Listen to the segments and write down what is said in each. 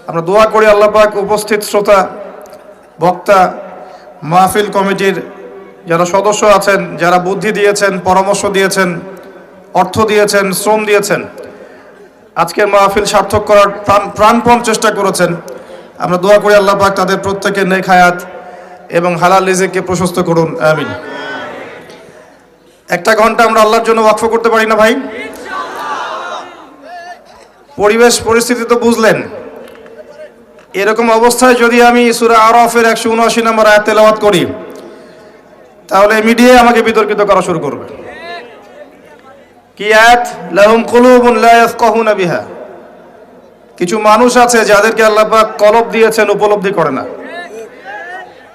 আমরা দোয়া করি আল্লাহ পাক উপস্থিত শ্রোতা, বক্তা, মাহফিল কমিটির যারা সদস্য আছেন, যারা বুদ্ধি দিয়েছেন, পরামর্শ দিয়েছেন, অর্থ দিয়েছেন, শ্রম দিয়েছেন, আজকের মাহফিল সার্থক করার প্রাণপণ চেষ্টা করেছেন, আমরা দোয়া করি আল্লাহ পাক তাদের প্রত্যেকের নেক হায়াত এবং হালাল রিজিককে প্রশস্ত করুন, আমিন। একটা ঘন্টা আমরা আল্লাহর জন্য ওয়াকফ করতে পারি না ভাই? পরিবেশ পরিস্থিতি তো বুঝলেন। এরকম অবস্থায় যদি আমি সূরা আরাফের 179 নম্বর আয়াত তেলাওয়াত করি, তাহলে মিডিয়ায় আমাকে বিতর্কিত করা শুরু করবে। কি আয়াত? লাহুম কুলুবুন লা ইয়াফকাহুনা বিহা। কিছু মানুষ আছে যাদেরকে আল্লাহ পাক কলব দিয়েছেন, উপলব্ধি করে না।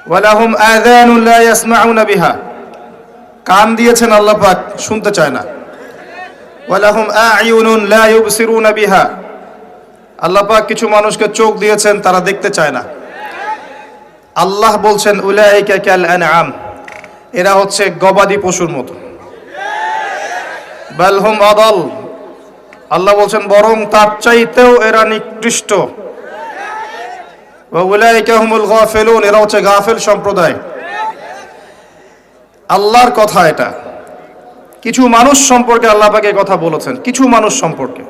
ওয়া লাহুম আযানুন লা ইয়াসমাউনা বিহা। কান দিয়েছেন আল্লাহ পাক, শুনতে চায় না। ওয়া লাহুম আ'য়ুনুন লা ইউবসিরুনা বিহা। আল্লাহ পাক কিছু মানুষকে চোখ দিয়েছেন, তারা দেখতে চায় না। আল্লাহ বলছেন উলাইকা কাল আনআম, এরা হচ্ছে গবাদি পশুর মতো। বাল হুম আদাল, আল্লাহ বলছেন বরং তার চাইতেও এরা নিকৃষ্ট। ওয়া উলাইকা হুমুল গাফিলুন, এরা হচ্ছে গাফিল সম্প্রদায়। আল্লাহর কথা এটা। কিছু মানুষ সম্পর্কে আল্লাহ পাক এই কথা বলেছেন, কিছু মানুষ সম্পর্কে।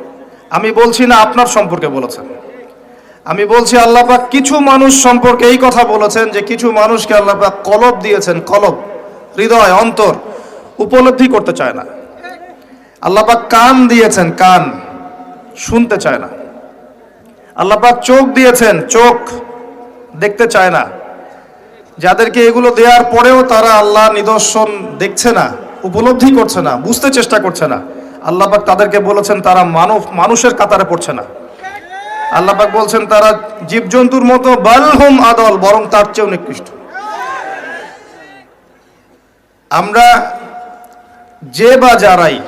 আমি বলছি না আপনার সম্পর্কে বলেছেন, আমি বলছি আল্লাহ পাক কিছু মানুষ সম্পর্কে এই কথা বলেছেন যে কিছু মানুষকে আল্লাহ পাক কলব দিয়েছেন, কলব, হৃদয়, অন্তর, উপলব্ধি করতে চায় না। আল্লাহ পাক কান দিয়েছেন, কান, শুনতে চায় না। আল্লাহ পাক চোখ দিয়েছেন, চোখ, দেখতে চায় না। যাদেরকে এগুলো দেওয়ার পরেও তারা আল্লাহ নিদর্শন দেখছে না, উপলব্ধি করছে না, বুঝতে চেষ্টা করছে না, আল্লাহ পাক তাদেরকে বলেছেন তারা মানুষের কাতারে পড়ছে না। আল্লাহ পাক বলছেন তারা জীবজন্তুর মতো, বাল হুম আদল, বরং তার চেয়েও নিকৃষ্ট। আমরা যে বা যারাই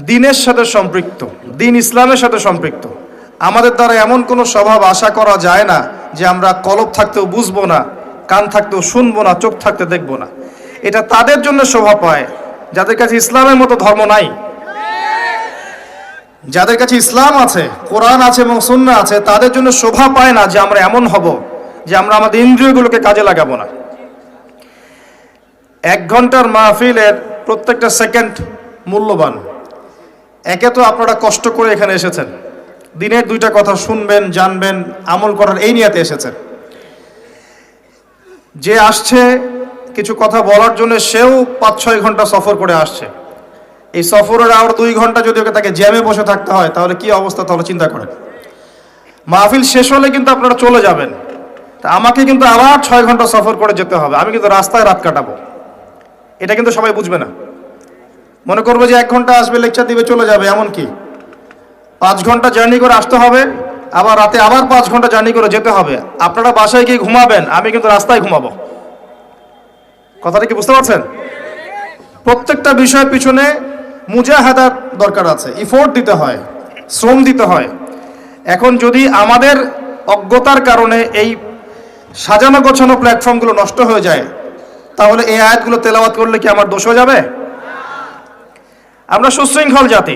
দিনের সাথে সম্পৃক্ত, দিন ইসলামের সাথে সম্পৃক্ত, আমাদের দ্বারা এমন কোনো স্বভাব আশা করা যায় না যে আমরা কলব থাকতেও বুঝবো না, কান থাকতেও শুনবো না, চোখ থাকতে দেখবো না। এটা তাদের জন্য শোভা পায় যাদের কাছে ইসলামের মতো ধর্ম নাই। যাদের কাছে ইসলাম আছে, কোরআন আছে এবং সুন্নাহ আছে, তাদের জন্য শোভা পায় না যে আমরা এমন হব যে আমরা আমাদের ইন্দ্রিয়গুলোকে কাজে লাগাবো না। 1 ঘন্টার মাহফিলের প্রত্যেকটা সেকেন্ড মূল্যবান। একে তো আপনারা কষ্ট করে এখানে এসেছেন, দিনের 2টা কথা শুনবেন, জানবেন, আমল করার এই নিয়তে এসেছেন। যে আসছে কিছু কথা বলার জন্য, সেও 5-6 ঘন্টা সফর করে আসছে। এই সফরের আর 2 ঘন্টা যদি ওকে তাকে জ্যামে বসে থাকতে হয়, তাহলে কি অবস্থা? তাহলে চিন্তা করেন। মাহফিল শেষ হলে কিন্তু আপনারা চলে যাবেন, তা আমাকে কিন্তু আবার 6 ঘন্টা সফর করে যেতে হবে। আমি কিন্তু রাস্তায় রাত কাটাবো, এটা কিন্তু সবাই বুঝবে না। মনে করবে যে 1 ঘন্টা আসবে, লেকচার দিবে, চলে যাবে। এমন কি 5 ঘন্টা জার্নি করে আসতে হবে, আবার রাতে আবার 5 ঘন্টা জার্নি করে যেতে হবে। আপনারা বাসায় গিয়ে ঘুমাবেন, আমি কিন্তু রাস্তায় ঘুমাবো। কথাটা কি বুঝতে পারছেন? প্রত্যেকটা বিষয়ের পিছনে মুজাহাদার দরকার আছে, ইফোর্ট দিতে হয়, শ্রম দিতে হয়। এখন যদি আমাদের অজ্ঞতার কারণে এই সাজানো গোছানো প্ল্যাটফর্মগুলো নষ্ট হয়ে যায়, তাহলে এই আয়াতগুলো তেলাওয়াত করলে কি আমার দোষ হয়ে যাবে? আমরা সুশৃঙ্খল জাতি,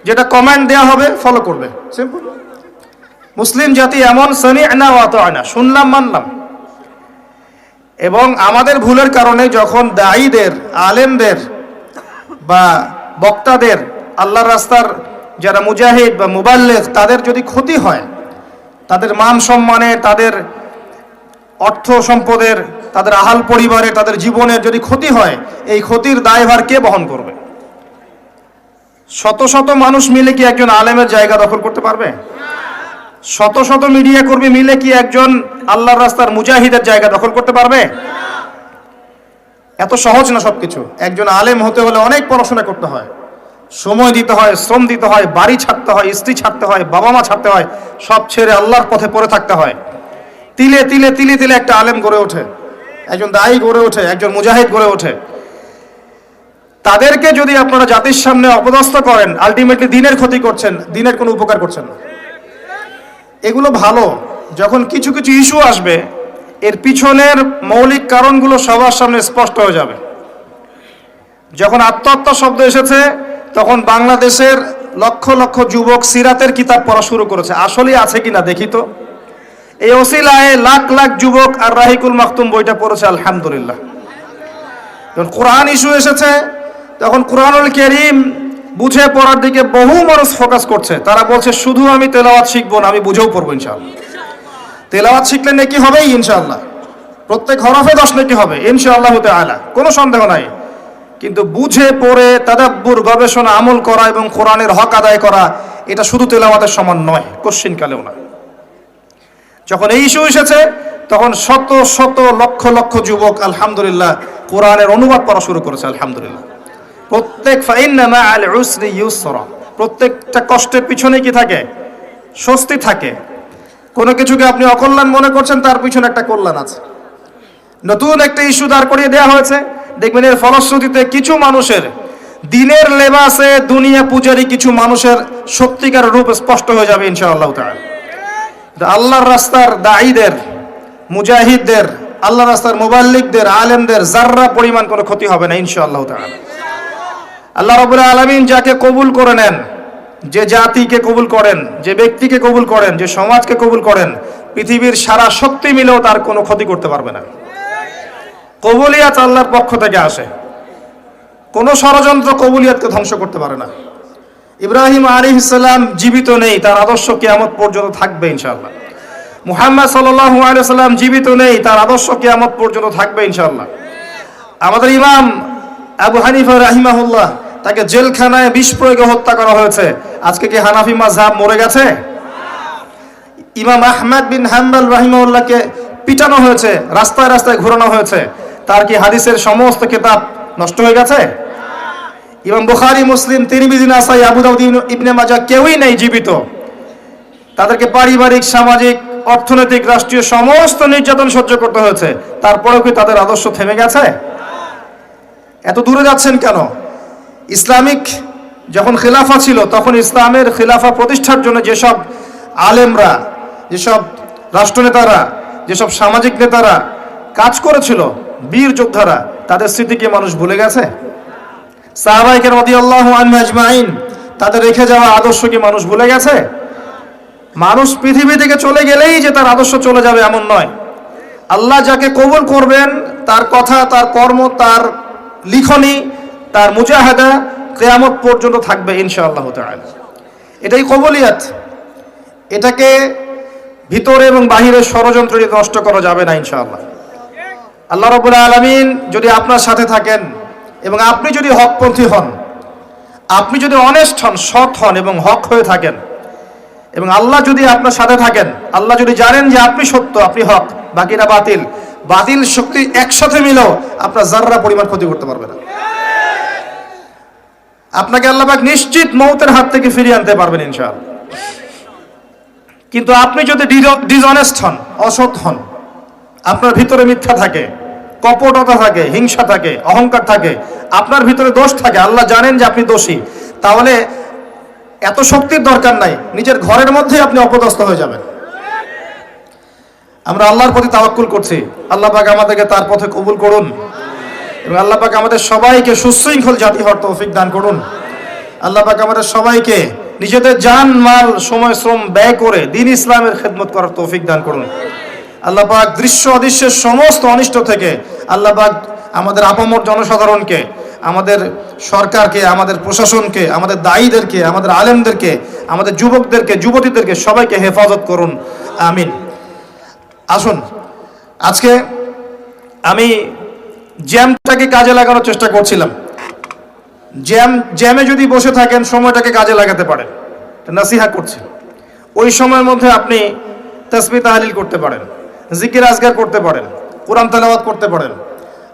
যেটা কমান্ড দেয়া হবে ফলো করবে, সিম্পল। মুসলিম জাতি এমন, সামি'না ওয়া আতা'না, শুনলাম, মানলাম। এবং আমাদের ভুলের কারণে যখন দায়ীদের, আলেমদের বা বক্তাদের, আল্লাহর রাস্তার যারা মুজাহিদ বা মুবাল্লিগ, তাদের যদি ক্ষতি হয়, তাদের মান সম্মানের, তাদের অর্থ সম্পদের, তাদের আহাল পরিবারের, তাদের জীবনের যদি ক্ষতি হয়, এই ক্ষতির দায়ভার কে বহন করবে? শত শত মানুষ মিলে কি একজন আলেমের জায়গা দখল করতে পারবে? শত শত মিডিয়া কর্মী মিলে কি একজন আল্লাহর রাস্তার মুজাহিদের জায়গা দখল করতে পারবে? এত সহজ না সবকিছু। একজন আলেম হতে হলে অনেক পড়াশোনা করতে হয়, সময় দিতে হয়, শ্রম দিতে হয়, বাড়ি ছাড়তে হয়, স্ত্রী ছাড়তে হয়, বাবা মা ছাড়তে হয়, সব ছেড়ে আল্লাহর পথে পড়ে থাকতে হয়। তিলে তিলে তিলে তিলে একটা আলেম গড়ে ওঠে, একজন দায়ী গড়ে ওঠে, একজন মুজাহিদ গড়ে ওঠে। তাদেরকে যদি আপনারা জাতির সামনে অপদস্থ করেন, আলটিমেটলি দিনের ক্ষতি করছেন, দিনের কোনো উপকার করছেন না। এগুলো ভালো, যখন কিছু কিছু ইস্যু আসবে, এর পিছনের মৌলিক কারণগুলো সবার সামনে স্পষ্ট হয়ে যাবে। যখন আত্মহত্যা শব্দ এসেছে, তখন বাংলাদেশের লক্ষ লক্ষ যুবক সিরাতের কিতাব পড়া শুরু করেছে, আসলেই আছে কিনা দেখি তো। এই ওসিলায় লাখ লাখ যুবক আর রাহিকুল মাকতুম বইটা পড়েছে, আলহামদুলিল্লাহ। যখন কোরআন ইস্যু এসেছে তখন কোরআনুল কারীম বুঝে পড়ার দিকে বহু মানুষ ফোকাস করছে। তারা বলছে শুধু আমি তেলাওয়াত শিখবো না, আমি বুঝেও পড়বো ইনশাআল্লাহ। তেলাওয়াত শিখলে নেকি হবেই ইনশাআল্লাহ, প্রত্যেক হরফে 10 নেকি হবে ইনশাআল্লাহ তাআলা, কোনো সন্দেহ নাই। কিন্তু বুঝে পড়ে তাদাব্বুর, গবেষণা, আমল করা এবং কোরআনের হক আদায় করা, এটা শুধু তেলাওয়াতের সমান নয়, কোশ্চিনকালেও না। যখন এই ইস্যু এসেছে তখন শত শত লক্ষ লক্ষ যুবক আলহামদুলিল্লাহ কোরআনের অনুবাদ পড়া শুরু করেছে, আলহামদুলিল্লাহ। প্রত্যেক ফাইন্না মাআল উসরি ইউসরা, প্রত্যেকটা কষ্টের পিছনে কি থাকে? স্বস্তি থাকে। কোনো কিছুকে আপনি অকল্যাণ মনে করছেন, তার পিছনে একটা কল্যাণ আছে। নতুন একটা ইস্যু দাঁড় করিয়ে দেওয়া হয়েছে, দেখবেন এর ফলশ্রুতিতে কিছু মানুষের দিনের লেবাসে দুনিয়া পূজারী কিছু মানুষের সত্যিকার রূপ স্পষ্ট হয়ে যাবে ইনশাআল্লাহ তাআলা। আল্লাহর রাস্তার দাঈদের, মুজাহিদদের, আল্লাহর রাস্তার মুবাল্লিগদের, আলেমদের যাররা পরিমাণ কোনো ক্ষতি হবে না ইনশাআল্লাহ তাআলা। আল্লাহ রাব্বুল আলামিন যাকে কবুল করে নেন, যে জাতিকে কবুল করেন, যে ব্যক্তিকে কবুল করেন, যে সমাজকে কবুল করেন, পৃথিবীর সারা শক্তি মিলেও তার কোনো ক্ষতি করতে পারবে না। কবুলিয়াত আল্লাহর পক্ষ থেকে আসে, কোনো ষড়যন্ত্র কবুলিয়াতকে ধ্বংস করতে পারে না। ইব্রাহিম আলাইহিস সালাম জীবিত নেই, তার আদর্শ কিয়ামত পর্যন্ত থাকবে ইনশাআল্লাহ। মুহাম্মদ সাল্লাল্লাহু আলাইহি ওয়াসাল্লাম জীবিত নেই, তার আদর্শ কিয়ামত পর্যন্ত থাকবে ইনশাআল্লাহ। আমাদের ইমাম আবু হানিফা রাহিমাহুল্লাহ, তাকে জেলখানায় বিষ প্রয়োগে হত্যা করা হয়েছে। আজকে কি হানাফি মাযহাব মরে গেছে? ইমাম আহমদ বিন হাম্বল রাহিমাহুল্লাহকে পিটানো হয়েছে, রাস্তায় রাস্তায় ঘোরানো হয়েছে। তার কি হাদিসের সমস্ত কিতাব নষ্ট হয়ে গেছে? ইমাম বুখারী, মুসলিম, তিরমিজি, নাসাই, আবু দাউদ, ইবনে মাজাহ কেউই নেই জীবিত। তাদেরকে পারিবারিক, সামাজিক, অর্থনৈতিক, রাষ্ট্রীয় সমস্ত নির্যাতন সহ্য করতে হয়েছে। তারপরেও কি তাদের আদর্শ থেমে গেছে? এত দূরে যাচ্ছেন কেন? ইসলামিক যখন খিলাফা ছিল তখন ইসলামের খিলাফা প্রতিষ্ঠার জন্য যেসব আলেমরা, যেসব রাষ্ট্রনেতারা, যেসব সামাজিক নেতারা কাজ করেছিল, বীর যোদ্ধারা, তাদের স্মৃতিকে মানুষ ভুলে গেছে? সাহাবায়ে কেরাম রাদিয়াল্লাহু আনহুম আজমাইন, তাদের রেখে যাওয়া আদর্শকে মানুষ ভুলে গেছে? মানুষ পৃথিবী থেকে চলে গেলেই যে তার আদর্শ চলে যাবে এমন নয়। আল্লাহ যাকে কবুল করবেন, তার কথা, তার কর্ম, তার লিখনি, তার মুজাহাদা কিয়ামত পর্যন্ত থাকবে ইনশাআল্লাহ তাআলা। এটাই কবুলিয়াত। এটাকে ভিতরে এবং বাহিরে ষড়যন্ত্র দিয়ে নষ্ট করা যাবে না ইনশাআল্লাহ। আল্লাহ রাব্বুল আলামিন যদি আপনার সাথে থাকেন এবং আপনি যদি হকপন্থী হন, আপনি যদি অনেস্ট হন, সৎ হন এবং হক হয়ে থাকেন, এবং আল্লাহ যদি আপনার সাথে থাকেন, আল্লাহ যদি জানেন যে আপনি সত্য, আপনি হক, বাকিরা বাতিল, বাতিল শক্তি একসাথে মিলেও আপনার যাররা পরিমাণ ক্ষতি করতে পারবে না। আপনাকে আল্লাহ পাক নিশ্চিত মৌতের হাত থেকে ফিরিয়ে আনতে পারবেন ইনশাআল্লাহ। কিন্তু আপনি যদি ডিসঅনেস্ট হন, অসৎ হন, আপনার ভিতরে মিথ্যা থাকে, কপটতা থাকে, হিংসা থাকে, অহংকার থাকে, আপনার ভিতরে দোষ থাকে, আল্লাহ জানেন যে আপনি দোষী, তাহলে এত শক্তির দরকার নাই, নিজের ঘরের মধ্যেই আপনি অপদস্থ হয়ে যাবেন। আমরা আল্লাহর প্রতি তাওয়াক্কুল করছি, আল্লাহ পাক আমাদেরকে তার পথে কবুল করুন এবং আল্লাহ পাক আমাদের সবাইকে সুশৃঙ্খল জাতি হওয়ার তৌফিক দান করুন। আল্লাহ পাক আমাদের সবাইকে নিজেদের জান, মাল, সময়, শ্রম ব্যয় করে দ্বীন ইসলামের খেদমত করার তৌফিক দান করুন। আল্লাহ পাক দৃশ্য অদৃশ্যের সমস্ত অনিষ্ট থেকে আল্লাহ পাক আমাদের আপামর জনসাধারণকে, আমাদের সরকারকে, আমাদের প্রশাসনকে, আমাদের দায়ীদেরকে, আমাদের আলেমদেরকে, আমাদের যুবকদেরকে, যুবতীদেরকে সবাইকে হেফাজত করুন, আমিন। আসুন, আজকে আমি জ্যামটাকে কাজে লাগানোর চেষ্টা করছিলাম। জ্যামে যদি বসে থাকেন সময়টাকে কাজে লাগাতে পারেন, নাসিহা করছি। ওই সময়ের মধ্যে আপনি তাসবিহ তাহলিল করতে পারেন, জিকির আজগার করতে পারেন, কোরআন তেলাওয়াত করতে পারেন।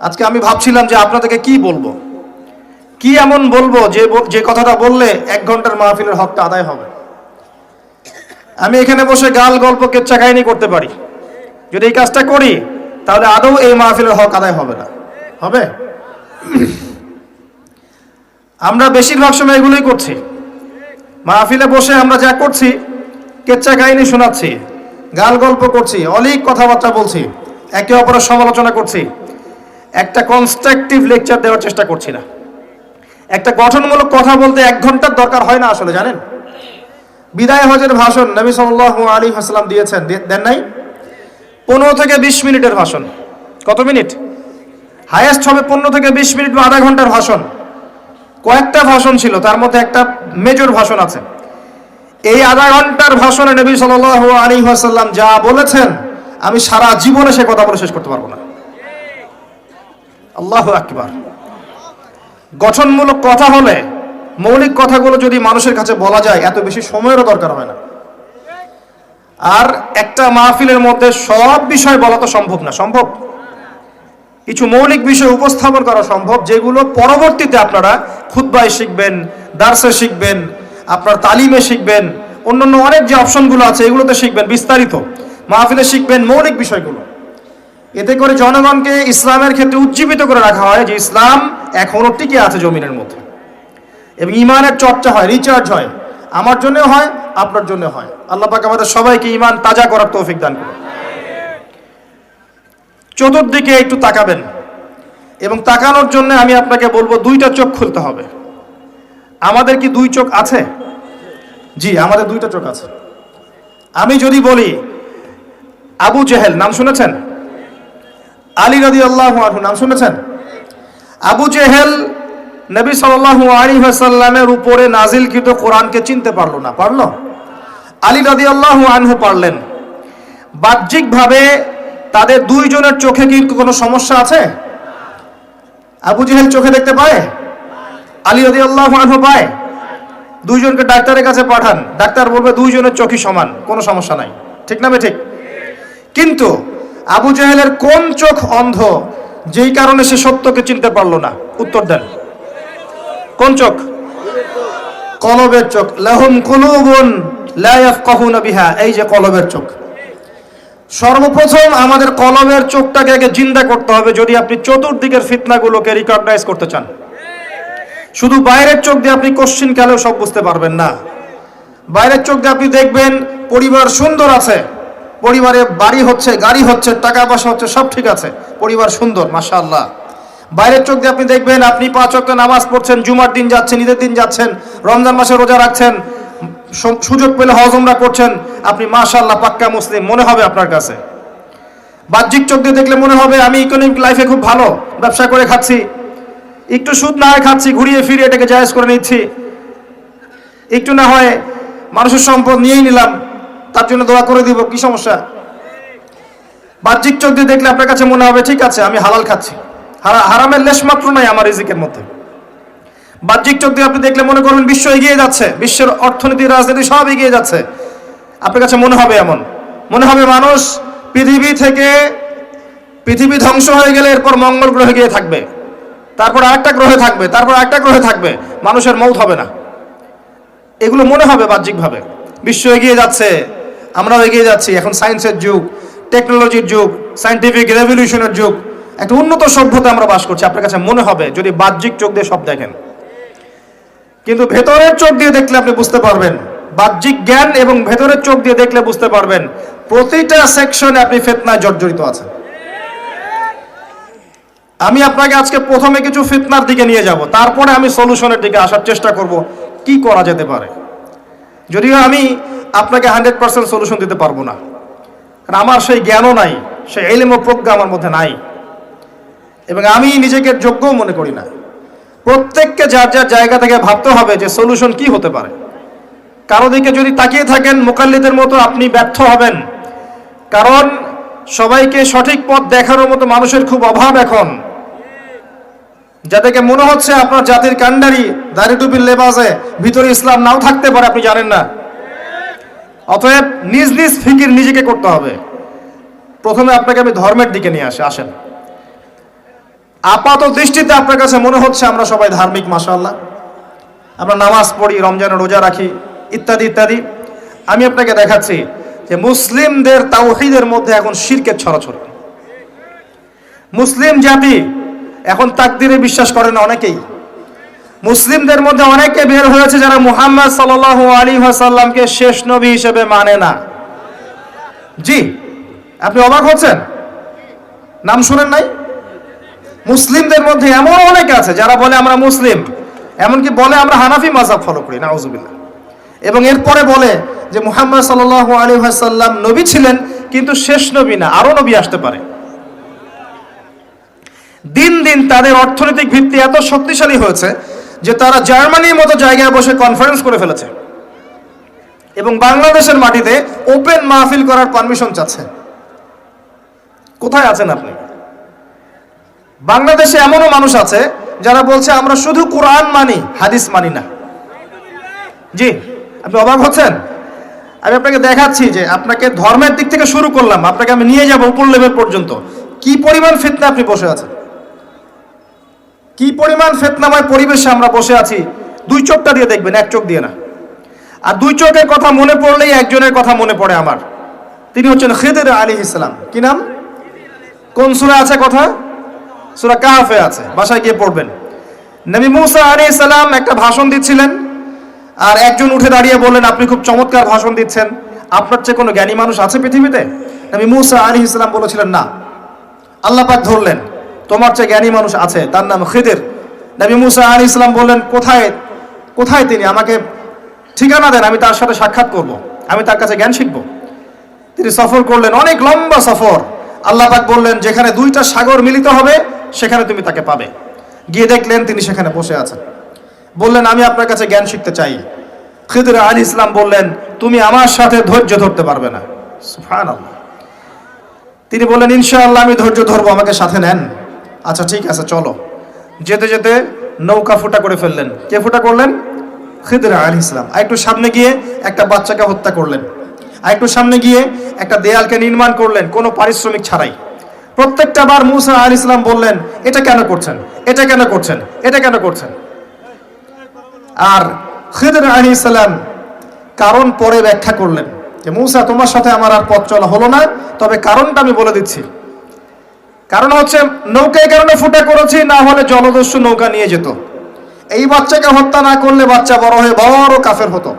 আজকে আমি ভাবছিলাম যে আপনাদেরকে কি বলবো, কি এমন বলবো যে কথাটা বললে 1 ঘন্টার মাহফিলের হকটা আদায় হবে। আমি এখানে বসে গাল, গল্প, কেচ্ছা কাহিনী করতে পারি। যদি এই কাজটা করি তাহলে আদৌ এই মাহফিলের হক আদায় হবে না। হবে? আমরা বেশিরভাগ সময় এগুলোই করছি। মাহফিলে বসে আমরা যা করছি, কেচ্চা কাহিনী শোনাচ্ছি, গাল গল্প করছি, অলিক কথাবার্তা বলছি, একে অপরের সমালোচনা করছি, একটা কনস্ট্রাকটিভ লেকচার দেওয়ার চেষ্টা করছি না। একটা গঠনমূলক কথা বলতে 1 ঘন্টার দরকার হয় না আসলে, জানেন? বিদায় হজের ভাষণ নবী সাল্লাল্লাহু আলাইহি ওয়াসাল্লাম দিয়েছেন, দেন নাই? 15 থেকে 20 মিনিটের ভাষণ। কত মিনিট? হাইয়েস্ট হবে 15 থেকে 20 মিনিট বা আধা ঘন্টার ভাষণ। কয়েকটা ভাষণ ছিল, তার মধ্যে একটা মেজর ভাষণ আছে। এই আধা ঘন্টার ভাষণে নবী সাল্লাল্লাহু আলাইহি ওয়াসাল্লাম যা বলেছেন, আমি সারা জীবনে সে কথা বলে শেষ করতে পারবো না। আল্লাহু আকবার। গঠনমূলক কথা হলে, মৌলিক কথাগুলো যদি মানুষের কাছে বলা যায়, এত বেশি সময়েরও দরকার হয় না। আর একটা মাহফিলের মধ্যে সব বিষয় বলা তো সম্ভব না। সম্ভব? কিছু মৌলিক বিষয় উপস্থাপন করা সম্ভব, যেগুলো পরবর্তীতে আপনারা খুতবায় শিখবেন, দার্সে শিখবেন, আপনার তালিমে শিখবেন, অন্যান্য অনেক যে অপশনগুলো আছে এগুলোতে শিখবেন, বিস্তারিত মাহফিলে শিখবেন মৌলিক বিষয়গুলো। এতে করে জনগণকে ইসলামের ক্ষেত্রে উজ্জীবিত করে রাখা হয় যে ইসলাম এখনো টিকে আছে জমিনের মধ্যে, এবং ঈমানের চর্চা হয়, রিচার্জ হয়। আমার জন্য হয়, আপনার জন্য হয়। আল্লাহ পাক আমাদের সবাইকে ঈমান তাজা করার তৌফিক দান করুন। চতুর্দিকে একটু তাকাবেন, এবং তাকানোর জন্য আমি আপনাকে বলবো 2টা চোখ খুলতে হবে। আমাদের কি 2 চোখ আছে? জি, আমাদের 2টা চোখ আছে। আমি যদি বলি আবু জেহেল, নাম শুনেছেন? আলী রাদিয়াল্লাহু আনহু, নাম শুনেছেন? আবু জেহেল নবী সাল্লাল্লাহু আলাইহি ওয়াসাল্লামের উপরে নাজিলকৃত কোরআনকে চিনতে পারলো না। পারলো? আলী রাদিয়াল্লাহু আনহু পারলেন। বাহ্যিকভাবে তাদের 2 জনের চোখে কি কোনো সমস্যা আছে? আবু জেহেল চোখে দেখতে পায়, আলী রাদিয়াল্লাহু আনহু পায়। 2 জনকে ডাক্তারের কাছে পাঠান, ডাক্তার বলবে 2 জনের চোখই সমান, কোনো সমস্যা নাই। ঠিক না ঠিক? কিন্তু আবু জেহেলের কোন চোখ অন্ধ, যেই কারণে সে সত্যকে চিনতে পারলো না? উত্তর দেন। কোন চোখ? কলবের চোখ। লাহুম কুলুবুন লা ইয়াফকাহুনা বিহা, এই যে কলবের চোখ। সর্বপ্রথম আমাদের কলবের চোখটাকে আগে জিন্দা করতে হবে, যদি আপনি চতুর্দিকের ফিতনাগুলোকে রিকগনাইজ করতে চান। শুধু বাইরের চোখ দিয়ে আপনি কোশ্চিন কালেও সব বুঝতে পারবেন না। বাইরের চোখ দিয়ে আপনি দেখবেন পরিবার সুন্দর আছে, পরিবারে বাড়ি হচ্ছে, গাড়ি হচ্ছে, টাকা পয়সা হচ্ছে, সব ঠিক আছে, পরিবার সুন্দর, মাশাআল্লাহ। বাইরের চোখ দিয়ে আপনি দেখবেন আপনি 5 ওয়াক্ত নামাজ পড়ছেন, জুমার দিন যাচ্ছেন, ঈদের দিন যাচ্ছেন, রমজান মাসে রোজা রাখছেন, সুযোগ পেলে হজ উমরা করছেন, আপনি মাশাআল্লাহ পাক্কা মুসলিম মনে হবে আপনার কাছে। বাহ্যিক চোখ দিয়ে দেখলে মনে হবে আমি ইকোনমিক লাইফে খুব ভালো, ব্যবসা করে খাচ্ছি, একটু সুদ না হয় খাচ্ছি, ঘুরিয়ে ফিরিয়ে এটাকে জায়েজ করে নিচ্ছি, একটু না হয় মানুষের সম্পদ নিয়েই নিলাম, তার জন্য দোয়া করে দিব, কি সমস্যা? বাহ্যিক চোখ দিয়ে দেখলে আপনার কাছে মনে হবে ঠিক আছে আমি হালাল খাচ্ছি, হারামের লেশ মাত্র নাই আমার রিজিকের মধ্যে। বাহ্যিক চোখ দিয়ে আপনি দেখলে মনে করবেন বিশ্ব এগিয়ে যাচ্ছে, বিশ্বের অর্থনীতি, রাজনীতি সব এগিয়ে যাচ্ছে, আপনার কাছে মনে হবে এমন, মনে হবে মানুষ পৃথিবী ধ্বংস হয়ে গেলে এরপর মঙ্গল গ্রহে গিয়ে থাকবে, তারপর আরেকটা গ্রহে থাকবে, তারপর আরেকটা গ্রহে থাকবে, মানুষের মৌত হবে না। এগুলো মনে হবে বাহ্যিকভাবে। বিশ্ব এগিয়ে যাচ্ছে, আমরাও এগিয়ে যাচ্ছি, এখন সায়েন্সের যুগ, টেকনোলজির যুগ, সায়েন্টিফিক রেভলিউশনের যুগ, একটা উন্নত সভ্যতা আমরা বাস করছি, আপনার কাছে মনে হবে যদি বাহ্যিক চোখ দিয়ে সব দেখেন। কিন্তু ভেতরের চোখ দিয়ে দেখলে আপনি বুঝতে পারবেন, বাহ্যিক জ্ঞান এবং ভেতরের চোখ দিয়ে দেখলে বুঝতে পারবেন প্রতিটা সেকশনে আপনি ফিতনায় জর্জরিত আছেন। আমি আপনাকে আজকে প্রথমে কিছু ফিতনার দিকে নিয়ে যাব, তারপরে আমি সলিউশনের দিকে আসার চেষ্টা করব কি করা যেতে পারে। যদিও আমি আপনাকে 100% সলিউশন দিতে পারবো না, কারণ আমার সেই জ্ঞানও নাই, সেই ইলম ও প্রজ্ঞা আমার মধ্যে নাই, এবং আমি নিজেকে যোগ্যও মনে করি না। প্রত্যেককে যার যার জায়গা থেকে ভাবতে হবে যে সলিউশন কি হতে পারে। কারো দিকে যদি তাকিয়ে থাকেন মুকাল্লিদের মতো আপনি ব্যর্থ হবেন, কারণ সবাইকে সঠিক পথ দেখানোর মতো মানুষের খুব অভাব এখন, যাদেরকে মনে হচ্ছে আপনার জাতির কান্ডারি, দাড়ি টুপির লেবাসে, ভিতরে ইসলাম নাও থাকতে পারে, আপনি জানেন না। অতএব নিজ নিজ ফিকির নিজেকে করতে হবে। প্রথমে আপনাকে আমি ধর্মের দিকে নিয়ে আসেন। আপাত দৃষ্টিতে আপনার কাছে মনে হচ্ছে আমরা সবাই ধার্মিক, মাশাআল্লাহ, আমরা নামাজ পড়ি, রমজানে রোজা রাখি, ইত্যাদি ইত্যাদি। আমি আপনাকে দেখাচ্ছি যে মুসলিমদের তাওহীদের মধ্যে এখন শিরকের ছড়াছড়ি। মুসলিম জাতি এখন তাকদীরে বিশ্বাস করে না অনেকেই। মুসলিমদের মধ্যে অনেকে বের হয়েছে যারা মুহাম্মদ সাল্লাল্লাহু আলাইহি ওয়াসাল্লামকে শেষ নবী হিসেবে মানে না। জি, আপনি অবাক হচ্ছেন, নাম শুনেন নাই? মুসলিমদের মধ্যে এমন অনেকে আছে যারা বলে আমরা মুসলিম, এমনকি বলে আমরা হানাফি মাযহাব ফলো করি, নাউজুবিল্লাহ। এবং এরপরে বলে যে মুহাম্মদ সাল্লাল্লাহু আলাইহি ওয়াসাল্লাম নবী ছিলেন, কিন্তু শেষ নবী না, আরো নবী আসতে পারে। দিন দিন তাদের অর্থনৈতিক ভিত্তি এত শক্তিশালী হয়েছে যে তারা জার্মানির মতো জায়গায় বসে কনফারেন্স করে ফেলেছে এবং বাংলাদেশের মাটিতে ওপেন মাহফিল করার পারমিশন চাচ্ছে। কোথায় আছেন আপনি? বাংলাদেশে এমনও মানুষ আছে যারা বলছে আমরা শুধু কোরআন মানি, হাদিস মানি না। জি, আপনি অবাক হচ্ছেন? আমি আপনাকে দেখাচ্ছি যে আপনাকে ধর্মের দিক থেকে শুরু করলাম, আপনাকে আমি নিয়ে যাব উপর লেভেল পর্যন্ত। কি পরিমাণ ফিতনা আপনি বসে আছেন, কি পরিমাণ ফিতনাময় পরিবেশে আমরা বসে আছি। দুই চোখটা দিয়ে দেখবেন, এক চোখ দিয়ে না। আর দুই চোখের কথা মনে পড়লেই একজনের কথা মনে পড়ে আমার, তিনি হচ্ছেন খিদির আলাইহিস সালাম। কি নাম? কোন সূরা আছে কথা? সূরা কাহফে আছে, বাসায় গিয়ে পড়বেন। নবী মুসা আলাইহিস সালাম একটা ভাষণ দিচ্ছিলেন, আর একজন উঠে দাঁড়িয়ে বললেন আপনি খুব চমৎকার ভাষণ দিচ্ছেন, আপনার চেয়ে কোনো জ্ঞানী মানুষ আছে পৃথিবীতে? নবী মুসা আলাইহিস সালাম বলেছিলেন না। আল্লাহ পাক ধরলেন তোমার চেয়ে জ্ঞানী মানুষ আছে, তার নাম খিদির। নবী মুসা আলাইহিস সালাম বললেন কোথায় কোথায় তিনি? আমাকে ঠিকানা দেন, আমি তার সাথে সাক্ষাৎ করব, আমি তার কাছে জ্ঞান শিখব। তিনি সফর করলেন, অনেক লম্বা সফর। আল্লাহ পাক বললেন যেখানে দুইটা সাগর মিলিত হবে সেখানে তুমি তাকে পাবে। গিয়ে দেখলেন তিনি সেখানে বসে আছেন। বললেন আমি আপনার কাছে জ্ঞান শিখতে চাই। খিদির আলাইহিস সালাম বললেন তুমি আমার সাথে ধৈর্য ধরতে পারবে না। সুবহানাল্লাহ। তিনি বললেন ইনশাআল্লাহ আমি ধৈর্য ধরবো, আমাকে সাথে নেন। আচ্ছা ঠিক আছে চলো। যেতে যেতে নৌকা ফুটা করে ফেললেন। কে ফুটা করলেন? খিদির আলাইহিস সালাম। আর একটু সামনে গিয়ে একটা বাচ্চাকে হত্যা করলেন। আর একটু সামনে গিয়ে একটা দেয়ালকে নির্মাণ করলেন কোনো পারিশ্রমিক ছাড়াই। প্রত্যেকটা বার মুসা আলাইহিস সালাম বললেন এটা কেন করছেন, এটা কেন করছেন, এটা কেন করছেন। আর খিদির আলাইহিস সালাম কারণ পরে ব্যাখ্যা করলেন যে মুসা তোমার সাথে আমার আর পথ চলা হলো না, তবে কারণটা আমি বলে দিচ্ছি। কারণ হচ্ছে নৌকায় কারণে ফুটা করেছি, না হলে জলদস্যু নৌকা নিয়ে যেত। এই বাচ্চাকে হত্যা না করলে বাচ্চা বড় হয়ে বড় কাফের হতো,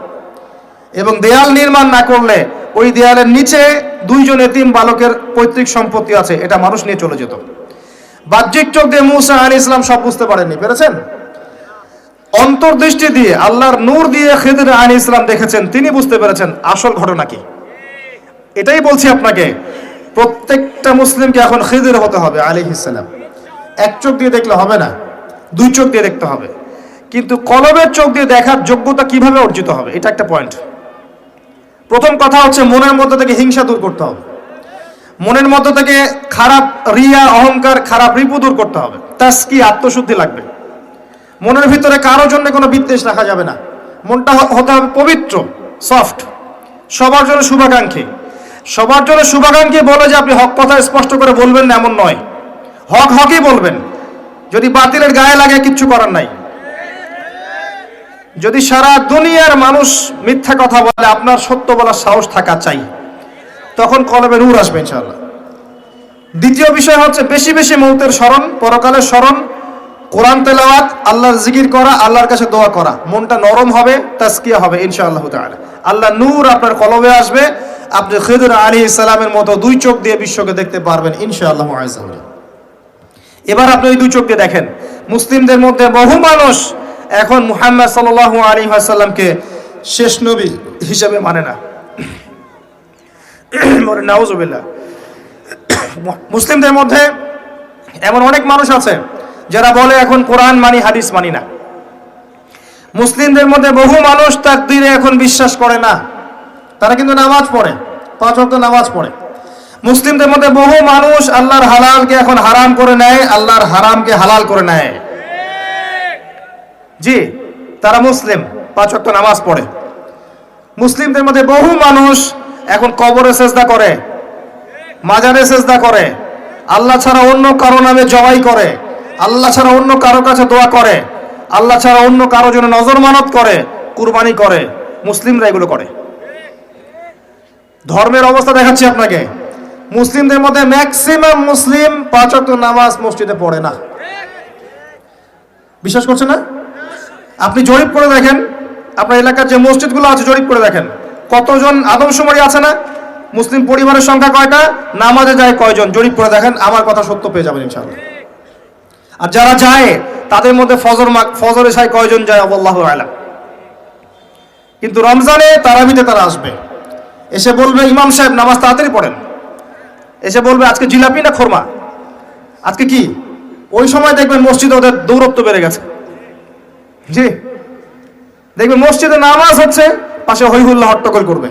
এবং দেয়াল নির্মাণ না করলে ওই দেয়ালের নিচে দুইজন এতিম বালকের পৈতৃক সম্পত্তি আছে, এটা মানুষ নিয়ে চলে যেত। বাহ্যিক চোখ দিয়ে মুসা আলাইহিস সালাম সব বুঝতে পারেননি, পেরেছেন? অন্তর্দৃষ্টি দিয়ে আল্লাহর নূর দিয়ে খিদির আলাইহিস সালাম দেখেছেন, তিনি বুঝতে পেরেছেন আসল ঘটনা কি। এটাই বলছি আপনাকে, প্রত্যেকটা মুসলিমকে এখন খিদির হতে হবে আলাইহিস সালাম। এক চোখ দিয়ে দেখলে হবে না, দুই চোখ দিয়ে দেখতে হবে। কিন্তু কলবের চোখ দিয়ে দেখার যোগ্যতা কিভাবে অর্জিত হবে, এটা একটা পয়েন্ট। প্রথম কথা হচ্ছে মনের মধ্যে থেকে হিংসা দূর করতে হবে, মনের মধ্যে থেকে খারাপ রিয়া, অহংকার, খারাপ রিপু দূর করতে হবে। তাসকি, আত্মশুদ্ধি লাগবে। মনের ভিতরে কারো জন্য কোনো বিদ্বেষ রাখা যাবে না। মনটা হতে হবে পবিত্র, সফট, সবার জন্য শুভাকাঙ্ক্ষী। সবার জন্য শুভাকাঙ্ক্ষী বলে যে আপনি হক কথা স্পষ্ট করে বলবেন না এমন নয়, হক হকই বলবেন। যদি বাতিলের গায়ে লাগে কিচ্ছু করার নাই। যদি সারা দুনিয়ার মানুষ মিথ্যা কথা বলে আপনার সত্য বলার সাহস থাকা চাই, তখন কলবে নূর আসবে ইনশাআল্লাহ। দ্বিতীয় বিষয় হচ্ছে বেশি বেশি মৌতের স্মরণ, পরকালের স্মরণ, কোরআন তেলাওয়াত, আল্লাহর জিকির করা, আল্লাহর কাছে দোয়া করা। মনটা নরম হবে, তাসকিয়া হবে ইনশাআল্লাহ তাআলা। আল্লাহ নূর আপনার কলবে আসবে, আপনি খিদির আলাইহিস সালামের মতো দুই চোখ দিয়ে বিশ্বকে দেখতে পারবেন ইনশাআল্লাহ আযজা ওয়া জাল। এবার আপনি ওই দুই চোখ দিয়ে দেখেন, মুসলিমদের মধ্যে বহু মানুষ এখন মুহাম্মদ সাল্লাল্লাহু আলাইহি ওয়াসাল্লামকে শেষ নবী হিসেবে মানে না। নাউজুবিল্লাহ। মুসলিমদের মধ্যে এমন অনেক মানুষ আছে যারা বলে এখন কোরআন মানি, হাদিস মানি না। মুসলিমদের মধ্যে বহু মানুষ তাকদীরে এখন বিশ্বাস করে না, তারা কিন্তু নামাজ পড়ে, 5 ওয়াক্ত নামাজ পড়ে। মুসলিমদের মধ্যে বহু মানুষ আল্লাহর হালালকে এখন হারাম করে নেয়, আল্লাহর হারামকে হালাল করে নেয়। জি, তারা মুসলিম, 5 ওয়াক্ত নামাজ পড়ে। মুসলিমদের মধ্যে বহু মানুষ এখন কবরে সেজদা করে, মাজারে সেজদা করে, আল্লাহ ছাড়া অন্য কারো নামে জবাই করে, আল্লাহ ছাড়া অন্য কারো কাছে দোয়া করে, আল্লাহ ছাড়া অন্য কারো জন্য নজর মানত করে, কুরবানি করে। মুসলিমরা এগুলো করে। ধর্মের অবস্থা দেখাচ্ছি আপনাকে। মুসলিমদের মধ্যে ম্যাক্সিমাম মুসলিম 5 ওয়াক্ত নামাজ মসজিদে পড়ে না। বিশ্বাস করছেন না? আপনি জরিপ করে দেখেন, আপনার এলাকার যে মসজিদগুলো আছে জরিপ করে দেখেন, কতজন আদমশুমারি আছে না? মুসলিম পরিবারের সংখ্যা কয়টা, নামাজে যায় কয়জন, জরিপ করে দেখেন, আমার কথা সত্য পেয়ে যাবেন ইনশাআল্লাহ। আর যারা যায় তাদের মধ্যে ফজর এশায় কয়জন যায় আল্লাহু আ'লাম। কিন্তু রমজানে তারাবিতে তারা আসবে, এসে বলবে ইমাম সাহেব নামাজ তাড়াতাড়ি পড়েন, এসে বলবে আজকে জিলাপি না খোরমা, আজকে কি। ওই সময় দেখবেন মসজিদে ওদের দৌরত্ব বেড়ে গেছে। জি, দেখবেন মসজিদে নামাজ হচ্ছে, পাশে হৈ হুল্লা হট্টগোল করবে।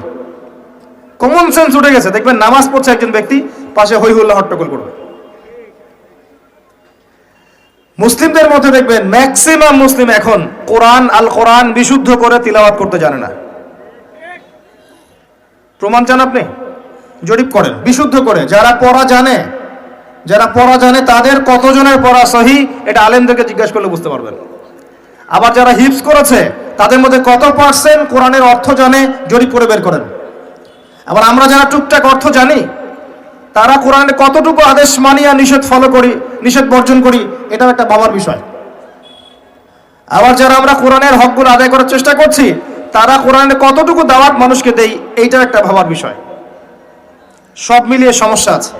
কমন সেন্স উঠে গেছে, দেখবেন নামাজ পড়ছে একজন ব্যক্তি, পাশে হৈ হুল্লা হট্টগোল করবে। মুসলিমদের মধ্যে দেখবেন ম্যাক্সিমাম মুসলিম এখন আল কোরআন বিশুদ্ধ করে তিলাওয়াত করতে জানে না। প্রমাণ চান আপনি? জরিপ করেন বিশুদ্ধ করে। যারা পড়া জানে তাদের কতজনের পড়া সহি, এটা আলেমদেরকে জিজ্ঞাসা করলে বুঝতে পারবেন। আবার যারা হিফজ করেছে তাদের মধ্যে কত পার্সেন্ট কোরআনের অর্থ জানে, জরিপ করে বের করেন। আবার আমরা যারা টুকটাক অর্থ জানি, তারা কোরআনে কতটুকু আদেশ মানি আর নিষেধ বর্জন করি, এটাও একটা ভাবার বিষয়। আবার যারা আমরা কোরআনের হকগুলো আদায় করার চেষ্টা করছি, তারা কোরআনে কতটুকু দাওয়াত মানুষকে দেই, এইটাও একটা ভাবার বিষয়। সব মিলিয়ে সমস্যা আছে।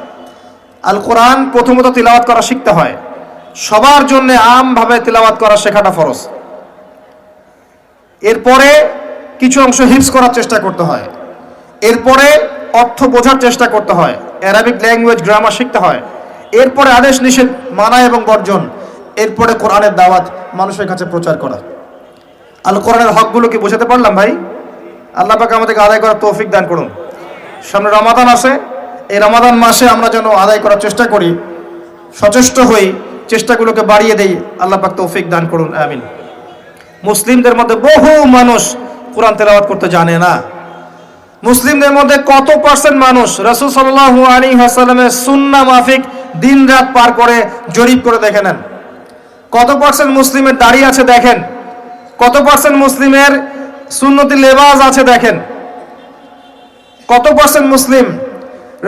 আল কোরআন প্রথমত তিলাওয়াত করা শিখতে হয়। সবার জন্য আমভাবে তিলাওয়াত করা শেখাটা ফরজ। এরপরে কিছু অংশ হিফজ করার চেষ্টা করতে হয়, এরপরে অর্থ বোঝার চেষ্টা করতে হয়, অ্যারাবিক ল্যাঙ্গুয়েজ গ্রামার শিখতে হয়, এরপরে আদেশ নিষেধ মানা এবং বর্জন, এরপরে কোরআনের দাওয়াত মানুষের কাছে প্রচার করা। আল কোরআনের হকগুলো কি বোঝাতে পারলাম ভাই? আল্লাহ পাক আমাদেরকে আদায় করার তৌফিক দান করুন। সামনে রমাদান আসে, এই রমাদান মাসে আমরা যেন আদায় করার চেষ্টা করি, সচেষ্ট হই, চেষ্টাগুলোকে বাড়িয়ে দেই। আল্লাহ পাক তৌফিক দান করুন, আমিন। মুসলিমদের মধ্যে বহু মানুষ কোরআন তেলাওয়াত করতে জানে না। মুসলিমদের মধ্যে কত পার্সেন্ট মানুষ রাসূল সাল্লাল্লাহু আলাইহি ওয়াসাল্লামের সুন্নাহ মাফিক দিন রাত পার করে জরিপ করে দেখে নেন। কত পার্সেন্ট মুসলিমের দাড়ি আছে দেখেন, কত পার্সেন্ট মুসলিমের সুন্নতি লেবাস আছে দেখেন, কত পার্সেন্ট মুসলিম